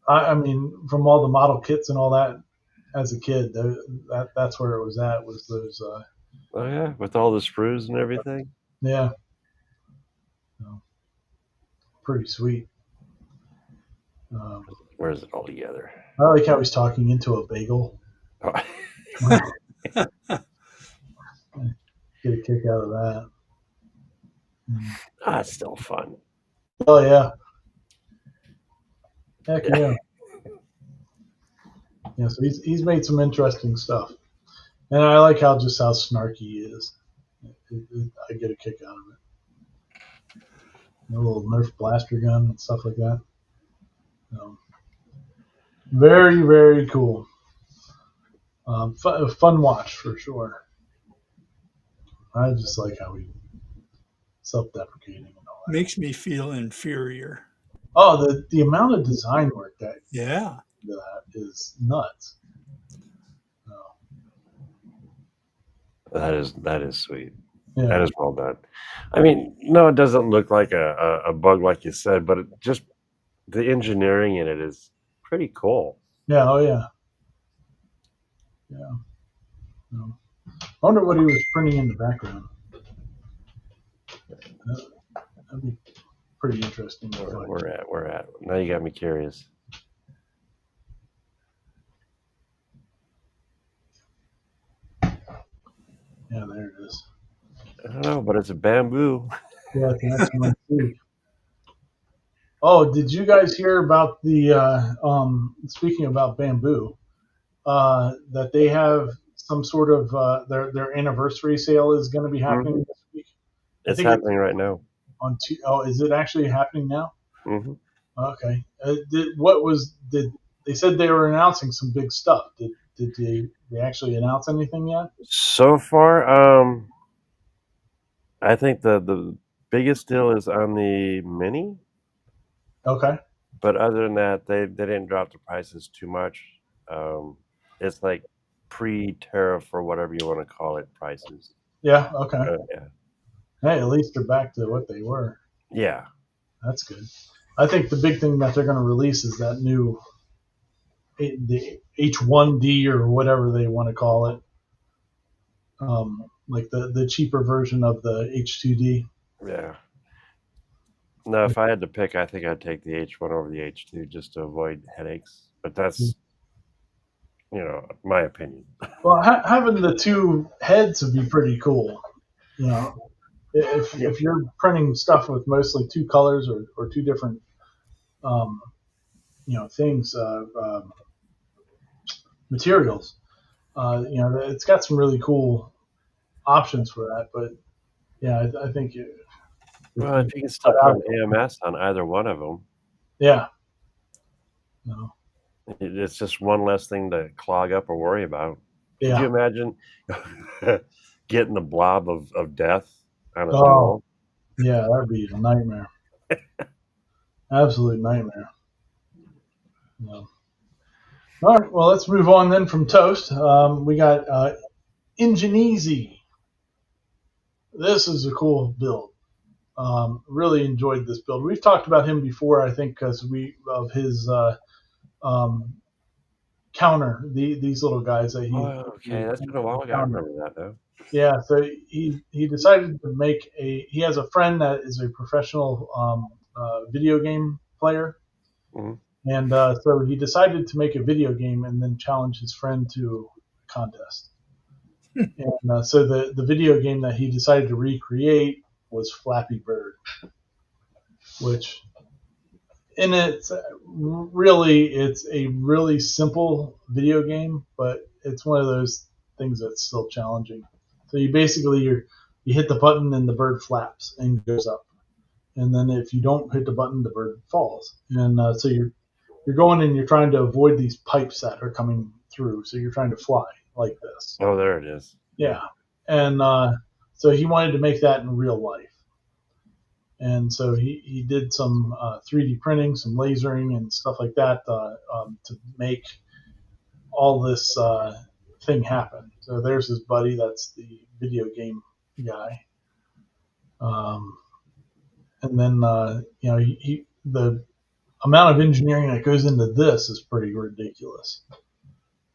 I mean, from all the model kits and all that, as a kid, that's where it was at. Was those? Oh yeah, with all the sprues and everything. Yeah, no, pretty sweet. Um, Where's it all together? I like how he's talking into a bagel. Oh. Get a kick out of that. Ah, it's still fun. Oh yeah, heck yeah. Yeah, so he's made some interesting stuff, and I like how snarky he is. I get a kick out of it. A little Nerf blaster gun and stuff like that. Very, very cool. Fun watch for sure. I just like how he's self-deprecating and all that. Makes me feel inferior. Oh, the amount of design work that is nuts. That is sweet. Yeah. That is well done. I mean, no, it doesn't look like a bug like you said, but just the engineering in it is pretty cool. Yeah. Oh yeah. Yeah. No. I wonder what he was printing in the background. That'd be pretty interesting. We're at. Now you got me curious. Yeah, there it is. I don't know, but it's a bamboo. Yeah, it's an excellent too. Oh, did you guys hear about the speaking about bamboo, that they have some sort of their anniversary sale is going to be happening this week? It's happening right now. Is it actually happening now? Mm-hmm. Okay. They said they were announcing some big stuff? Did they actually announce anything yet? So far, I think the biggest deal is on the Mini. Okay. But other than that, they didn't drop the prices too much. It's like pre-tariff or whatever you want to call it prices. Yeah. Okay. Yeah. Hey, at least they're back to what they were. Yeah. That's good. I think the big thing that they're going to release is that new the H1D or whatever they want to call it. Like the cheaper version of the H2D. Yeah. No, if I had to pick, I think I'd take the H1 over the H2 just to avoid headaches. But that's, my opinion. Well, having the two heads would be pretty cool. If you're printing stuff with mostly two colors or two different, things, materials, it's got some really cool options for that. But yeah, I think. Well, if you can still put AMS on either one of them. Yeah. No. It's just one less thing to clog up or worry about. Yeah. Could you imagine getting the blob of death on a duel? Yeah, that'd be a nightmare. Absolute nightmare. No. All right, well, let's move on then from Toast. We got Ingeneasy. This is a cool build. Really enjoyed this build. We've talked about him before, I think, because of his counter. These little guys that he. Okay, that's been a while ago. I remember that though. Yeah, so he decided to make he has a friend that is a professional video game player, and so he decided to make a video game and then challenge his friend to a contest. And so the video game that he decided to recreate was Flappy Bird, which it's a really simple video game, but it's one of those things that's still challenging. So you hit the button and the bird flaps and goes up, and then if you don't hit the button, the bird falls. And so you're going and you're trying to avoid these pipes that are coming through. So you're trying to fly like this. Oh, there it is. Yeah, and so he wanted to make that in real life. And so he did some 3D printing, some lasering and stuff like that to make all this thing happen. So there's his buddy, that's the video game guy. Um, and then the amount of engineering that goes into this is pretty ridiculous.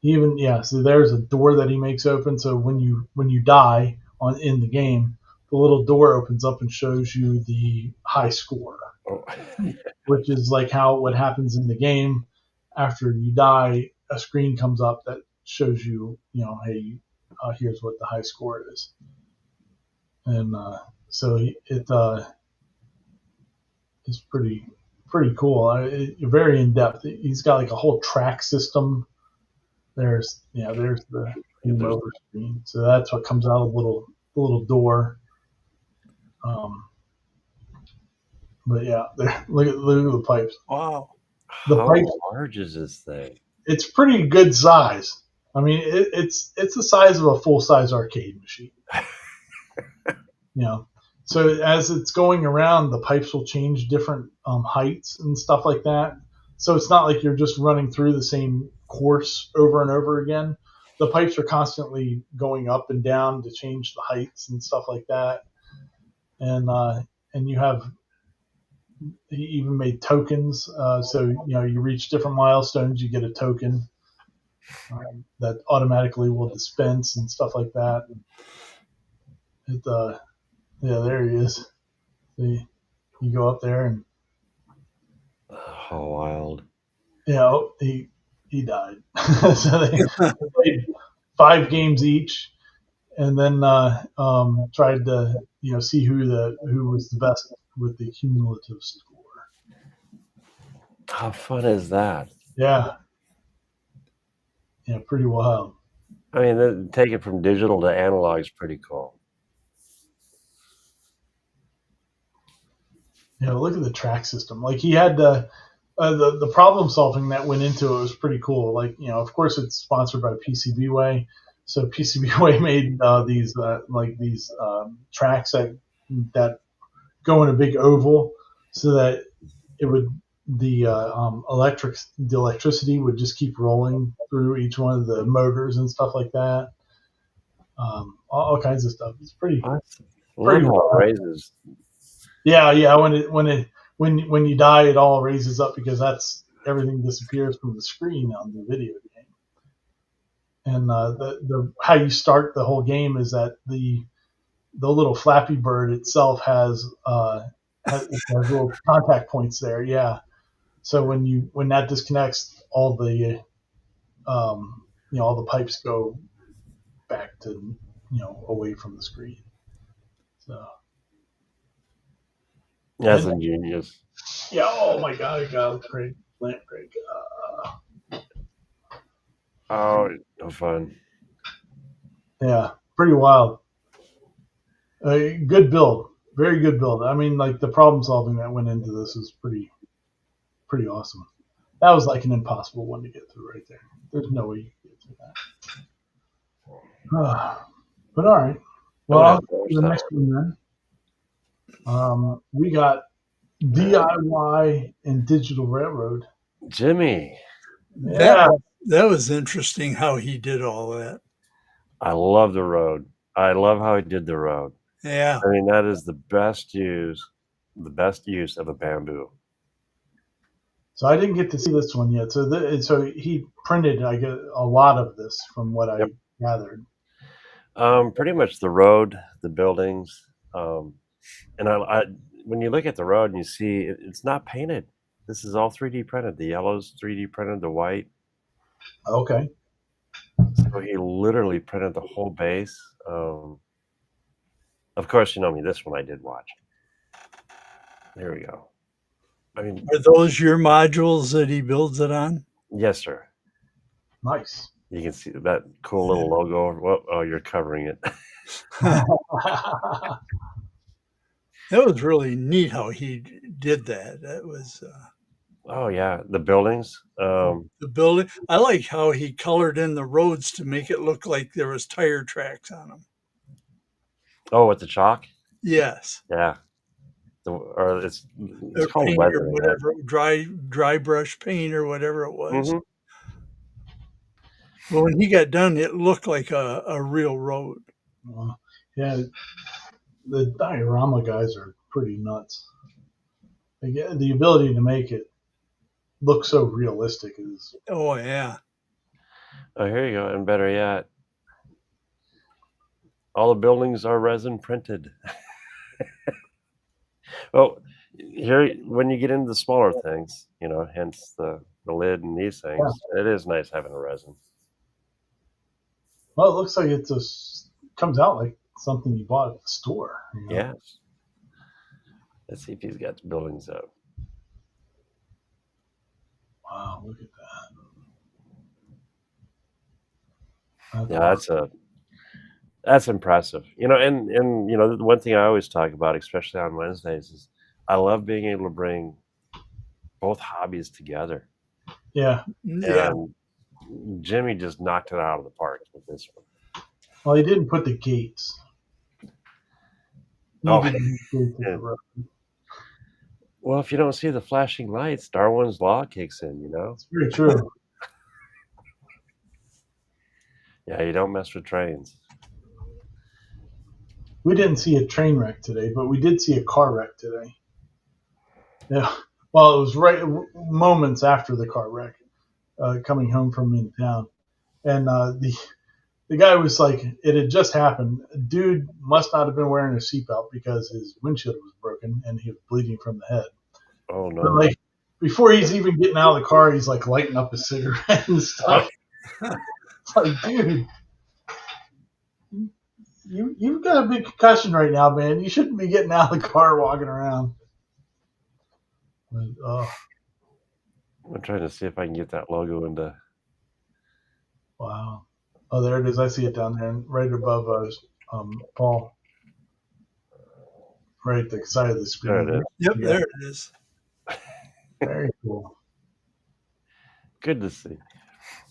Even so there's a door that he makes open. So when you die in the game, the little door opens up and shows you the high score, Oh. which is like what happens in the game. After you die, a screen comes up that shows you, hey, here's what the high score is, and so it's pretty cool. Very in depth. He's got like a whole track system. There's the game over screen. So that's what comes out of the little door. But yeah, look at the pipes. Wow. The How pipes. large is this thing? It's pretty good size. I mean, it's the size of a full size arcade machine. So as it's going around, the pipes will change different heights and stuff like that. So it's not like you're just running through the same course over and over again. The pipes are constantly going up and down to change the heights and stuff like that. And you have, he even made tokens. So you reach different milestones, you get a token that automatically will dispense and stuff like that. There he is. See, you go up there and How wild. he died. So they played 5 games each, and then tried to see who was the best with the cumulative score. How fun is that? Yeah, pretty wild. I mean, take it from digital to analog is pretty cool. Look at the track system. Like he had the problem solving that went into it was pretty cool. Like of course it's sponsored by PCBWay, so PCBWay made these tracks that go in a big oval, so that it would the electricity would just keep rolling through each one of the motors and stuff like that. All kinds of stuff. It's pretty. Pretty how it raises. Yeah. When you die, it all raises up because everything disappears from the screen on the video game. And the how you start the whole game is that the little Flappy Bird itself has little contact points there. Yeah. So when that disconnects, all the all the pipes go back to away from the screen. So. That's ingenious. Yeah. Oh my God. Great. Plant break. Oh, no fun. Yeah. Pretty wild. Good build. Very good build. I mean, like the problem solving that went into this is pretty awesome. That was like an impossible one to get through right there. There's no way you can get through that. But all right. Well, I'll go to the next one then. We got DIY and Digital Railroad. Jimmy. Yeah. That was interesting how he did all that. I love the road. I love how he did the road. Yeah. I mean, that is the best use of a bamboo. So I didn't get to see this one yet. So he printed, I guess, a lot of this from what I gathered. Pretty much the road, the buildings, and I when you look at the road and you see it's not painted. This is all 3D printed. The yellow's 3D printed, the white. Okay. So he literally printed the whole base. Of course, this one I did watch. There we go. I mean, are those your modules that he builds it on? Yes, sir. Nice. You can see that cool little logo. Well, oh, you're covering it. That was really neat how he did that. That was. Oh yeah, the buildings. The building. I like how he colored in the roads to make it look like there was tire tracks on them. Oh, with the chalk. Yes. Yeah. It's called paint weathering, or whatever, dry brush paint or whatever it was. Mm-hmm. But when he got done, it looked like a real road. Yeah, the diorama guys are pretty nuts. The ability to make it look so realistic is. Oh yeah. Oh, here you go. And better yet, all the buildings are resin printed. Well, here, when you get into the smaller things, hence the lid and these things, it is nice having a resin. Well, it looks like it just comes out like something you bought at the store. Yes. Let's see if he's got the buildings up. Wow, look at that. Yeah, that's impressive. And the one thing I always talk about, especially on Wednesdays, is I love being able to bring both hobbies together. Yeah. And Jimmy just knocked it out of the park with this one. Well, he didn't put the gates. Oh. Well, if you don't see the flashing lights, Darwin's law kicks in, It's very true. Yeah, you don't mess with trains. We didn't see a train wreck today, but we did see a car wreck today. Yeah. Well, it was right moments after the car wreck, coming home from in town, and the guy was like, it had just happened. Dude must not have been wearing a seatbelt because his windshield was broken and he was bleeding from the head. Oh no! But like before he's even getting out of the car, he's like lighting up a cigarette and stuff. It's like, dude, you've got a big concussion right now, man. You shouldn't be getting out of the car walking around. But, I'm trying to see if I can get that logo into. Wow. Oh, there it is. I see it down there, right above Paul. Right at the side of the screen. There it is. Yep, yeah. There it is. Very cool. Good to see.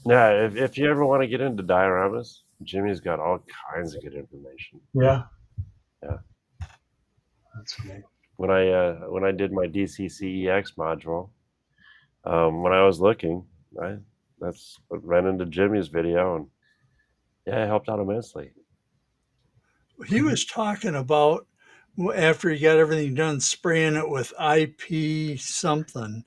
Yeah, if you ever want to get into dioramas, Jimmy's got all kinds of good information. Yeah. Yeah. That's cool. When I did my DCCEX module, when I was looking, that's what ran into Jimmy's video, and yeah, it helped out immensely. He was talking about after he got everything done, spraying it with IP something.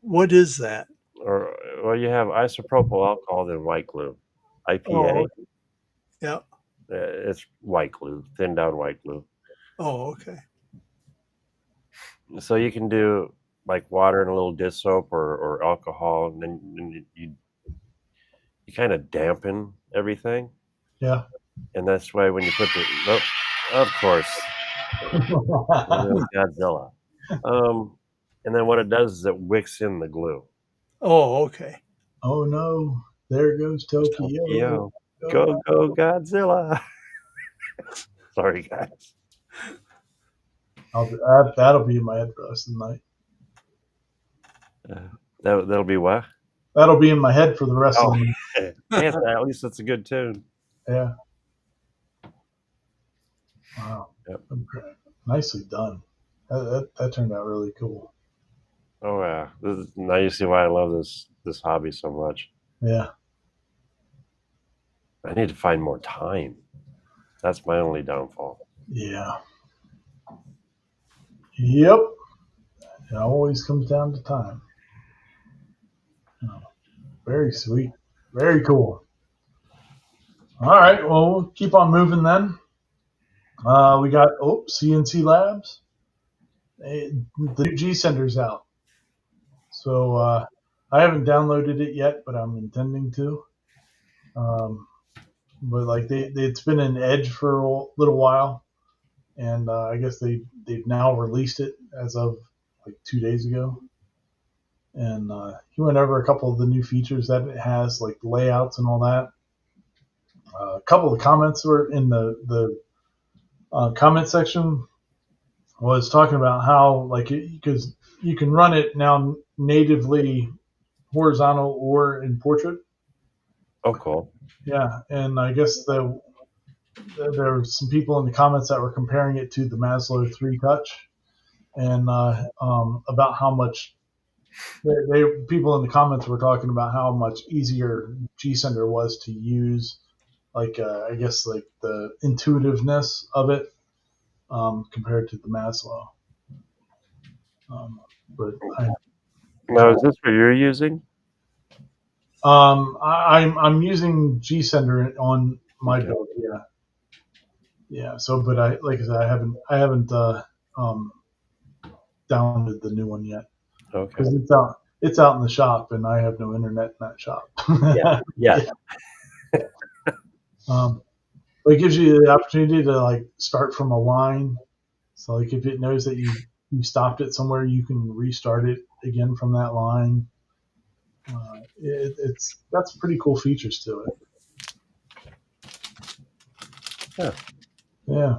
What is that? Well, you have isopropyl alcohol and white glue, IPA. Oh, yeah. It's white glue, thin down white glue. Oh, okay. So you can do like water and a little dish soap or alcohol, and then you kind of dampen everything. Yeah. And that's why when you put of course, Godzilla. And then what it does is it wicks in the glue. Oh, okay. Oh no! There goes Tokyo. Go Godzilla! Sorry, guys. That'll be in my head for the rest of the night. That'll be what? That'll be in my head for the rest of the night. Yeah, at least it's a good tune. Yeah. Wow. Yep. Nicely done. That turned out really cool. Oh yeah. Now you see why I love this hobby so much. Yeah. I need to find more time. That's my only downfall. Yeah. Yep. It always comes down to time. Oh, very sweet. Very cool. All right. Well, we'll keep on moving then. We got CNC Labs. The new G Sender's out. So I haven't downloaded it yet, but I'm intending to. But like it's been in Edge for a little while, and I guess they've now released it as of like 2 days ago. And he went over a couple of the new features that it has, like layouts and all that. A couple of comments were in the comment section was talking about how because you can run it now natively horizontal or in portrait. Oh, cool. Yeah, and I guess there were some people in the comments that were comparing it to the Maslow 3 Touch, and about how much People in the comments were talking about how much easier G Sender was to use. Like I guess like the intuitiveness of it compared to the Maslow. But Now, is this what you're using? I'm using G Sender on my Okay. build. Yeah, yeah. So, but like I said, I haven't um, downloaded the new one yet Okay. because it's out in the shop and I have no internet in that shop. Yeah. Yeah. But it gives you the opportunity to like start from a line. So like if it knows that you stopped it somewhere, you can restart it again from that line. It's got some pretty cool features to it. Yeah. Yeah.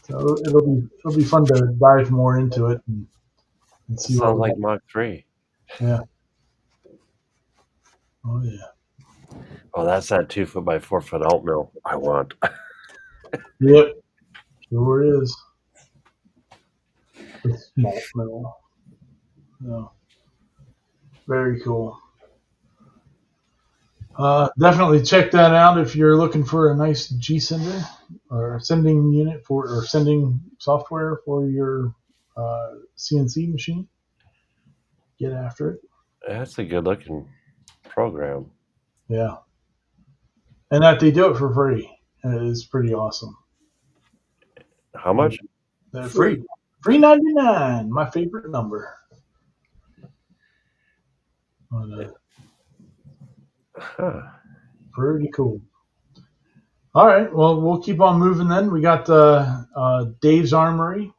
So it'll be fun to dive more into it and see what Sounds we like got. Mach 3. Yeah. Oh yeah. Oh, that's that 2 foot by 4 foot alt mill I want. Yep. Sure is. The small middle. Yeah. Very cool. Definitely check that out if you're looking for a nice G sender or sending unit or sending software for your CNC machine. Get after it. That's a good looking program. Yeah, and that they do it for free is pretty awesome. How much? They're Free. free 99. My favorite number. But, Huh. pretty cool. All right, well we'll keep on moving then. We got Dave's Armory.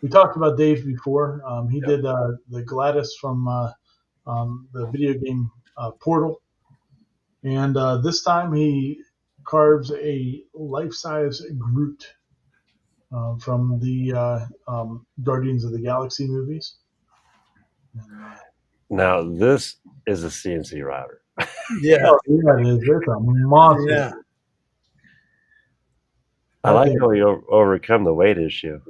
We talked about Dave before. He Yep. did the Gladys from the video game Portal, and this time he carves a life-size Groot from the Guardians of the Galaxy movies. And, Now, this is a CNC router. Yeah. oh yeah, it is. It's a monster. Yeah. I That like thing. how you overcome the weight issue.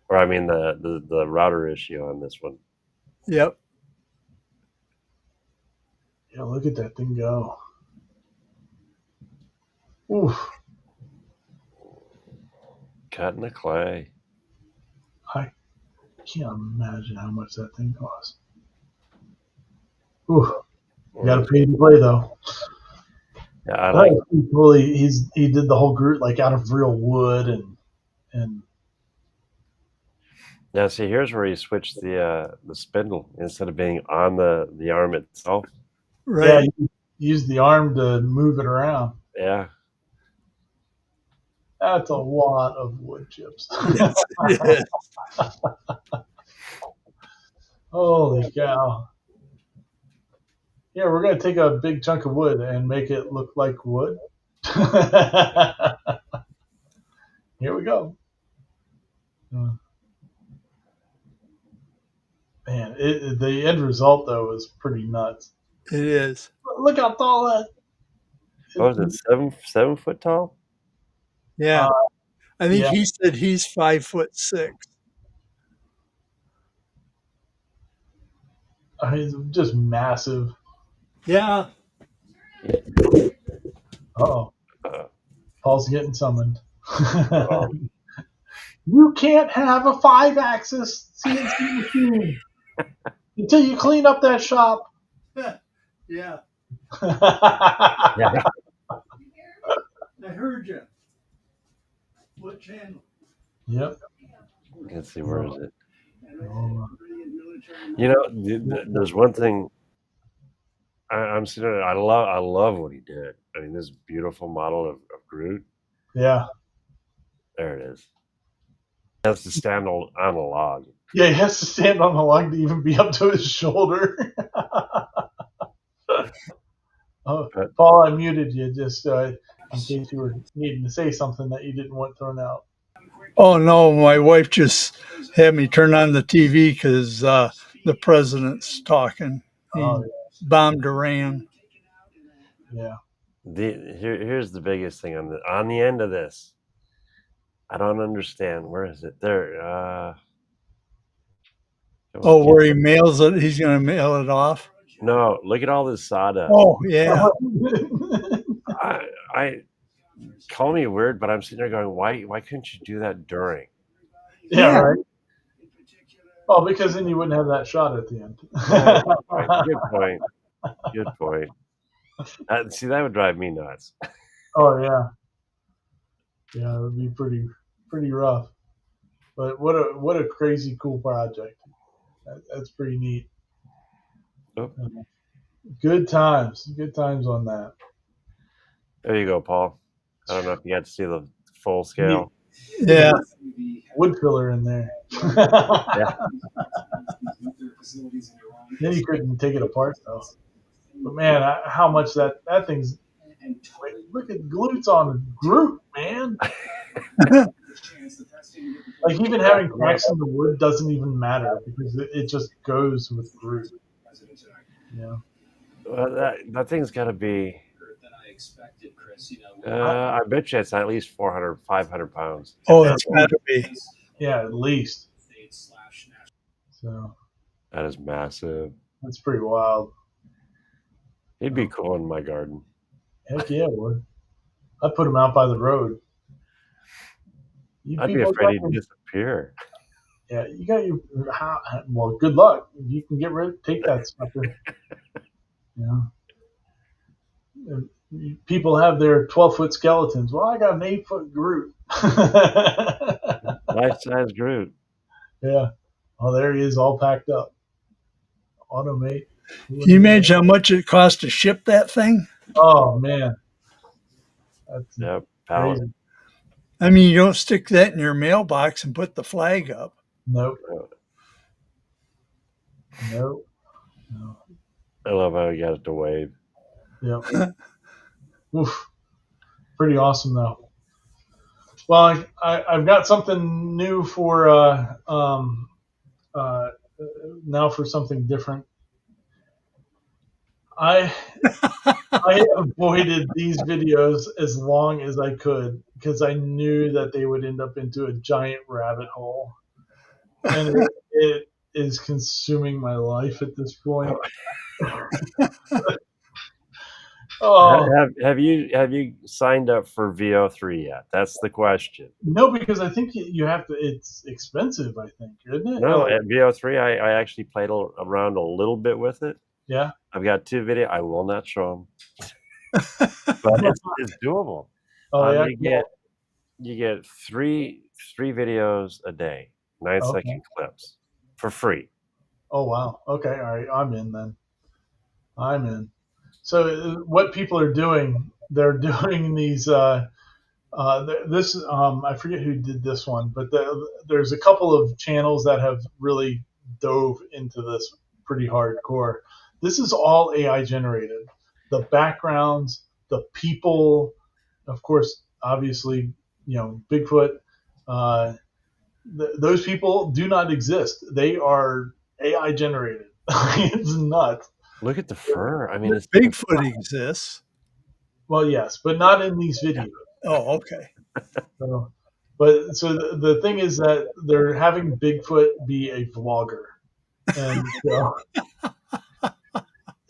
Or, I mean, the router issue on this one. Yep. Yeah, look at that thing go. Oof. Cut in the clay. I can't imagine how much that thing costs. Oof. You got to pay to play though. Yeah, I That like. was pretty cool. He did the whole Groot like out of real wood and Now, see, here's where you switch the spindle instead of being on the arm itself. yeah, Right. you use the arm to move it around. Yeah. That's a lot of wood chips. Yes. Yes. Holy cow. Yeah, we're going to take a big chunk of wood and make it look like wood. Here we go. Man, the end result, though, is pretty nuts. It is. Look how tall that What was it? 7 foot tall? Yeah. uh, I think yeah, he said he's 5'6". it's just massive. Yeah. Uh-oh. Uh, Paul's getting summoned. um, You can't have a 5-axis CNC machine until you clean up that shop. Yeah. yeah. I heard you. What channel? Yep. Let's see, where is it? Oh, You know, there's one thing I'm sitting there. I love what he did. I mean, this beautiful model of Groot. yeah. There it is. He has to stand on a log. Yeah, he has to stand on the log to even be up to his shoulder. Oh, But Paul, I muted you just in case you were needing to say something that you didn't want thrown out. Oh no, my wife just had me turn on the TV because the president's talking. He Oh, bombed Iran. yeah. here's the biggest thing on the end of this. I don't understand. Where is it? There. Oh, where he mails it, he's going to mail it off. No, look at all this sawdust. Oh, yeah. I call me weird, but I'm sitting there going, why couldn't you do that during? Yeah, right. Oh, because then you wouldn't have that shot at the end. Good point. Good point. See, that would drive me nuts. Oh yeah, yeah, it would be pretty rough. But what a crazy cool project. That's pretty neat. Oh. Good times on that. There you go, Paul. I don't know if you got to see the full scale. Yeah. Wood filler in there. Yeah. Then you couldn't take it apart though. But man, how much that thing's. Wait, look at glutes on Groot, man. Like even having cracks in the wood doesn't even matter because it just goes with Groot. Yeah. Well, that thing's got to be. I bet you it's at least 400, 500 pounds. Oh, it's got to be. Yeah, at least. So that is massive. That's pretty wild. It'd be cool in my garden. Heck yeah, it would. I'd put them out by the road. I'd be afraid he'd disappear. Yeah, you got your. Well, good luck. You can take that sucker. Yeah. People have their 12-foot skeletons. Well, I got an 8-foot Groot. Life-size Groot. Yeah. Oh, there he is, all packed up. Automate. Can you imagine how much it costs to ship that thing? Oh man. That's crazy. I mean, you don't stick that in your mailbox and put the flag up. Nope. Nope. No. I love how he got it to wave. Yep. Oof. Pretty awesome though. Well, I've got something new for now for something different. I avoided these videos as long as I could because I knew that they would end up into a giant rabbit hole, and it is consuming my life at this point. Oh. Have you signed up for VO3 yet? That's the question. No, because I think you have to. It's expensive, I think, isn't it? No, at VO3, I actually played around a little bit with it. Yeah. I've got 2 videos. I will not show them, but it's doable. Oh yeah. You get three videos a day, 9-second clips for free. Oh wow. Okay. All right. I'm in then. I'm in. So what people are doing, they're doing these. I forget who did this one, but there's a couple of channels that have really dove into this pretty hardcore. This is all AI generated. The backgrounds, the people, of course, obviously, Bigfoot. Those people do not exist. They are AI generated. It's nuts. Look at the fur. I mean, Bigfoot exists. Well, yes, but not in these videos. Oh, okay. So the thing is that they're having Bigfoot be a vlogger, and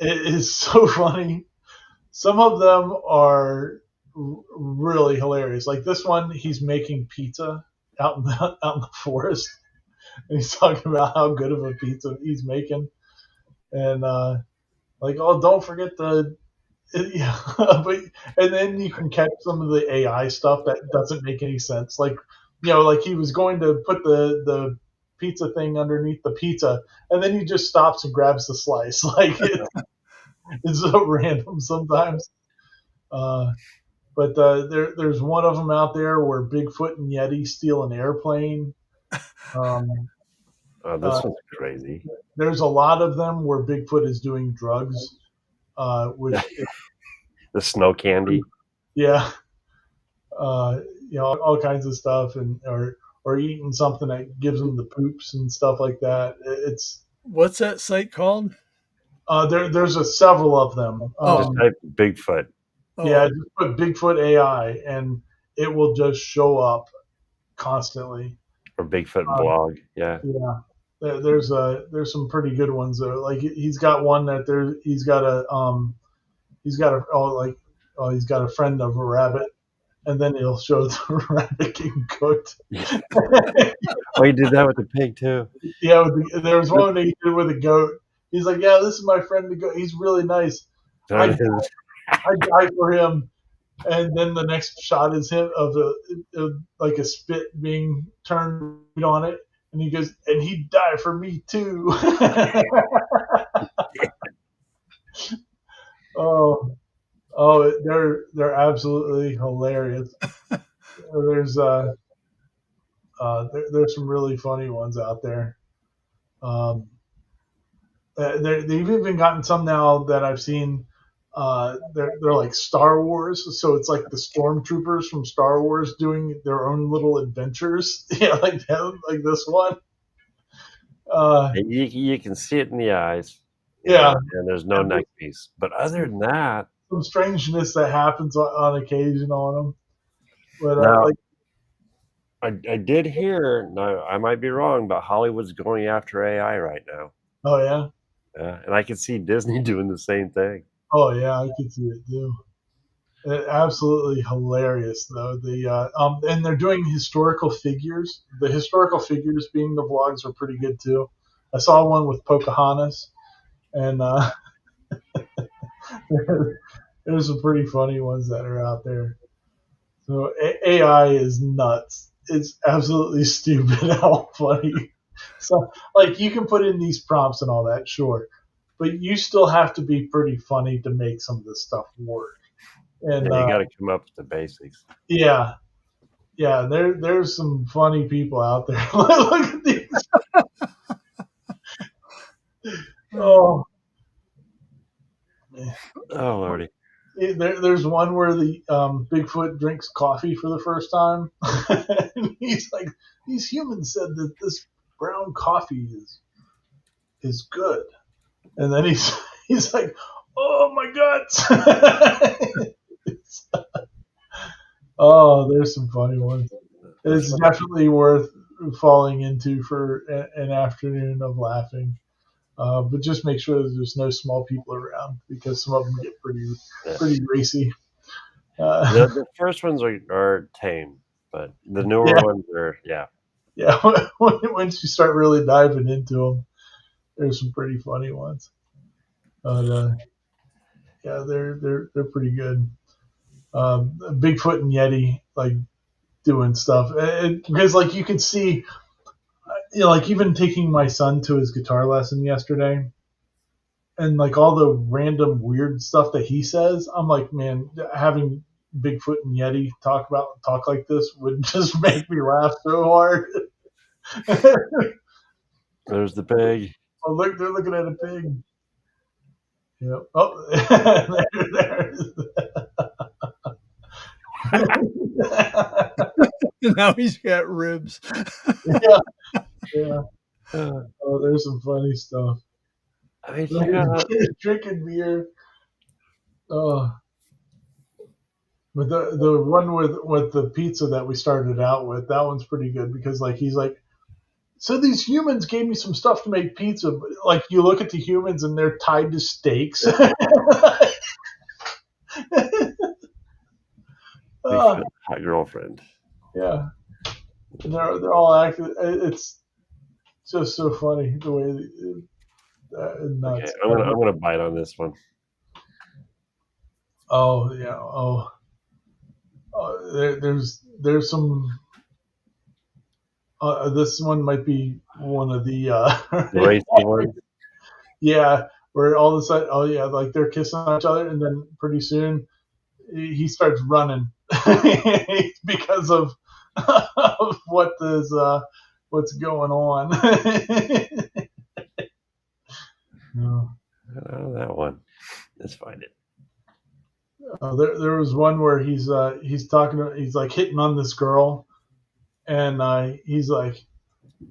it is so funny. Some of them are really hilarious. Like this one, he's making pizza out in the forest, and he's talking about how good of a pizza he's making, and like, oh, don't forget yeah, and then you can catch some of the AI stuff that doesn't make any sense. Like, like he was going to put the pizza thing underneath the pizza, and then he just stops and grabs the slice. Like it's so random sometimes. But there's one of them out there where Bigfoot and Yeti steal an airplane. This one's crazy. There's a lot of them where Bigfoot is doing drugs. The snow candy. Yeah. All kinds of stuff, and or eating something that gives them the poops and stuff like that. What's that site called? There's several of them. Just type Bigfoot. Yeah, just put Bigfoot AI, and it will just show up constantly. Or Bigfoot blog. Yeah. Yeah. there's some pretty good ones though. Like he's got one that he's got a he's got a friend of a rabbit, and then he'll show the rabbit getting cooked. Oh, he did that with the pig too. Yeah, there was one that he did with a goat. He's like, yeah, this is my friend the goat. He's really nice. I die for him. And then the next shot is him of like a spit being turned on it, and he goes, and he'd die for me too. Oh, they're absolutely hilarious. There's there's some really funny ones out there. Um, they've even gotten some now that I've seen. They're like Star Wars, so it's like the stormtroopers from Star Wars doing their own little adventures. Yeah, like them, like this one. You can see it in the eyes. Yeah, and there's no neck piece. But other than that, some strangeness that happens on occasion on them. But now, I did hear. Now I might be wrong, but Hollywood's going after AI right now. Oh yeah. Yeah, and I can see Disney doing the same thing. Oh yeah, I could see it too. Absolutely hilarious though. And they're doing historical figures. The historical figures being the vlogs are pretty good too. I saw one with Pocahontas, and there's some pretty funny ones that are out there. So AI is nuts. It's absolutely stupid how funny. So like you can put in these prompts and all that, sure, but you still have to be pretty funny to make some of this stuff work. And you got to come up with the basics. Yeah, there's some funny people out there. Look at these. Oh, oh lordy. There's one where the Bigfoot drinks coffee for the first time. And he's like, these humans said that this brown coffee is good, and then he's like, oh my guts. Oh, there's some funny ones. It's definitely worth falling into for an afternoon of laughing. But just make sure that there's no small people around because some of them get pretty racy. The first ones are tame, but the newer ones are Yeah, once you start really diving into them, there's some pretty funny ones. But yeah, they're pretty good. Bigfoot and Yeti like doing stuff because like you can see, like even taking my son to his guitar lesson yesterday, and like all the random weird stuff that he says, I'm like, man, having Bigfoot and Yeti talk like this would just make me laugh so hard. There's the pig. Oh look, they're looking at a pig. Yeah. Oh, Now he's got ribs. Yeah. Oh, there's some funny stuff. I mean, Drinking beer. Oh, but the one with the pizza that we started out with, that one's pretty good because like he's like, so these humans gave me some stuff to make pizza, but like you look at the humans and they're tied to stakes. hot girlfriend. Yeah, and they're all acting. It's just so funny the way nuts. Okay, I'm gonna bite on this one. Oh yeah. Oh, there's some. This one might be one of the racy ones. Yeah, where all of a sudden, oh yeah, like they're kissing each other, and then pretty soon he starts running because of what's going on. No. That one. Let's find it. There was one where he's like hitting on this girl, and he's like,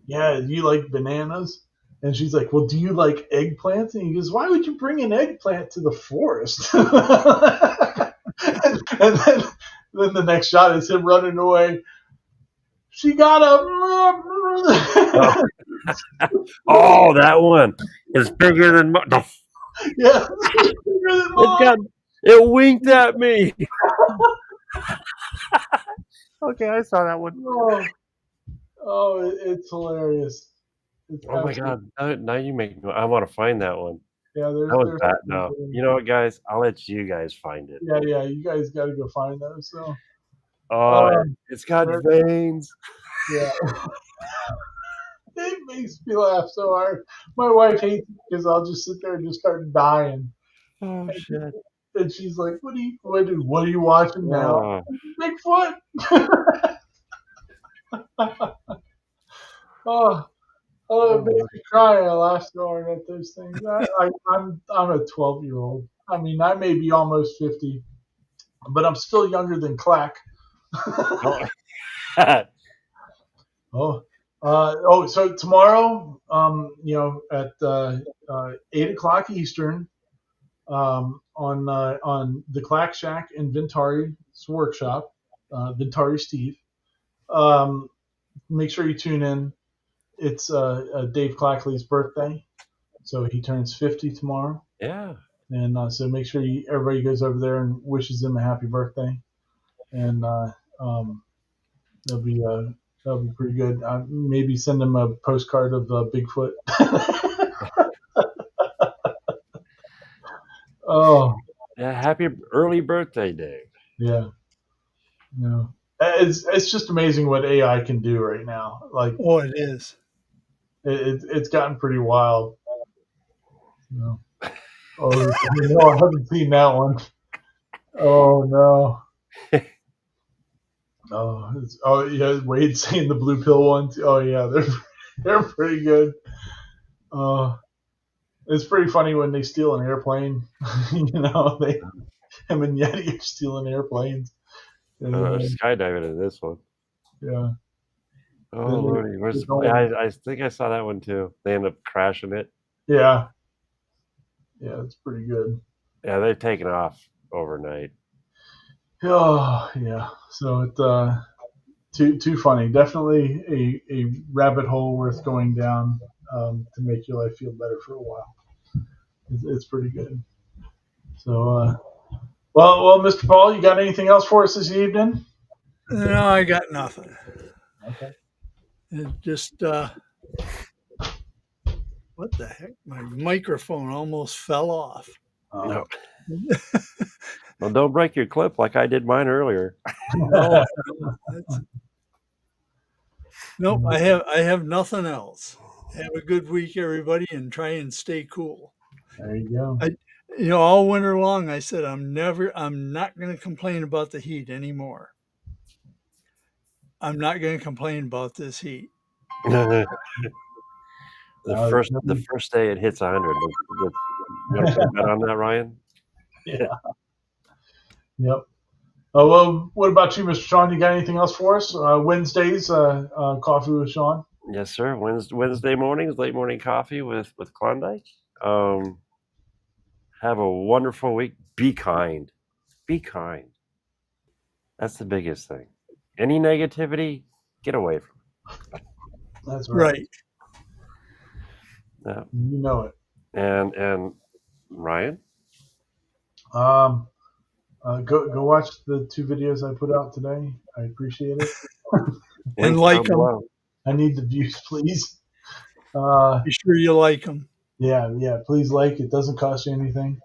yeah, you like bananas? And she's like, well, do you like eggplants? And he goes, why would you bring an eggplant to the forest? And then the next shot is him running away. She got him. Oh, oh, that one is bigger than Yeah, it's bigger than it mine. got it winked at me. Okay, I saw that one. Oh, it's hilarious. It's Oh my absolutely, god! Now you make me. I want to find that one. yeah. That was There's bad. No, you know what, guys? I'll let you guys find it. yeah. You guys got to go find those. So, Oh, um, it's got there- veins. yeah, it makes me laugh so hard. My wife hates it because I'll just sit there and just start dying, Oh shit. and she's like, what are you watching now?" Oh, Bigfoot. Oh, oh, it makes oh, me cry. I laugh so hard at those things. I'm a 12-year-old. I mean, I may be almost 50, but I'm still younger than Clack. oh. Oh, so tomorrow, at 8 o'clock Eastern, on the Clack Shack in Ventari's workshop, Ventari Steve. Um, Make sure you tune in. It's Dave Clackley's birthday, so he turns 50 tomorrow, Yeah. and so make sure everybody goes over there and wishes him a happy birthday, and um, that'll be uh, that'll be pretty good. Maybe send him a postcard of Bigfoot. Oh Yeah. Happy early birthday, Dave. yeah, no, it's just amazing what AI can do right now. Like Oh, it is. it's gotten pretty wild. You know? Oh no, I haven't seen that one. Oh no. Oh yeah, Wade saying the blue pill ones. Oh yeah, they're pretty good. Uh, it's pretty funny when they steal an airplane. Him and Yeti are stealing airplanes. And, Skydiving in this one. yeah, Oh then lordy, they're where's? going. I think I saw that one too. They end up crashing it. Yeah, yeah, it's pretty good. Yeah, they've taken off overnight. Oh yeah, so it's too funny. Definitely a rabbit hole worth going down to make your life feel better for a while. It's pretty good. So well, Mr. Paul, you got anything else for us this evening? No, I got nothing. Okay. It just what the heck? My microphone almost fell off. No. Well, don't break your clip like I did mine earlier. No, nope. I have nothing else. Have a good week, everybody, and try and stay cool. There you go. All winter long, I said I'm not going to complain about the heat anymore. I'm not going to complain about this heat. the Uh, first day it hits 100. You want to put a bet on that, Ryan? yeah. Yep. Oh well, what about you, Mr. Sean? You got anything else for us? Wednesdays, coffee with Sean. Yes, sir. Wednesday mornings, late morning coffee with Klondike. Have a wonderful week. Be kind. Be kind. That's the biggest thing. Any negativity, get away from That's right. Right. it. You know it. And Ryan, Um, go watch the 2 videos I put out today. I appreciate it. And links like down them. below. I need the views, please. Be sure you like them. Yeah. Please like. It doesn't cost you anything.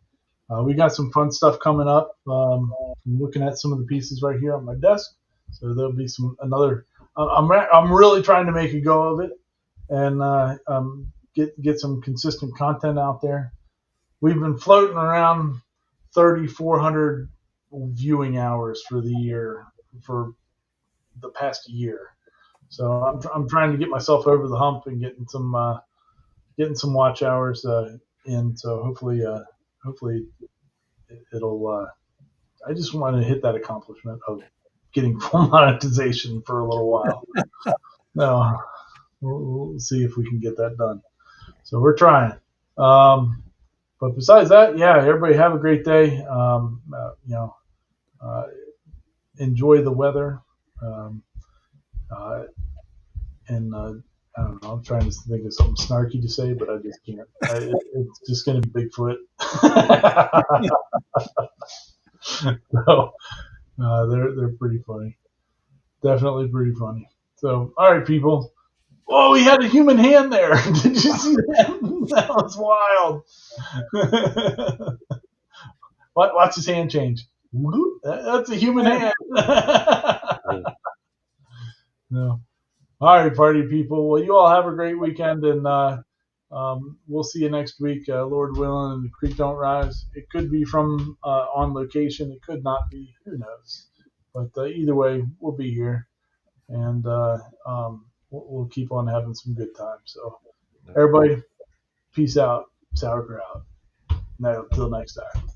We got some fun stuff coming up. I'm looking at some of the pieces right here on my desk, so there'll be another. I'm really trying to make a go of it and get some consistent content out there. We've been floating around 3,400 viewing hours for the year for the past year. So I'm trying to get myself over the hump and getting some watch hours in. So hopefully it'll. I just want to hit that accomplishment of getting full monetization for a little while. No, we'll see if we can get that done. So we're trying. But besides that, yeah, everybody have a great day. Uh, enjoy the weather, and I don't know. I'm trying to think of something snarky to say, but I just can't. It's just going to be Bigfoot. So they're pretty funny. Definitely pretty funny. So all right, people. Oh, he had a human hand there. Did you see that? That was wild. Watch his hand change. That's a human hand. No. All right, party people. Well, you all have a great weekend, and we'll see you next week, Lord willing, and the creek don't rise. It could be from on location. It could not be. Who knows? But either way, we'll be here, and we'll keep on having some good times. So, everybody, peace out, sauerkraut. Until next time.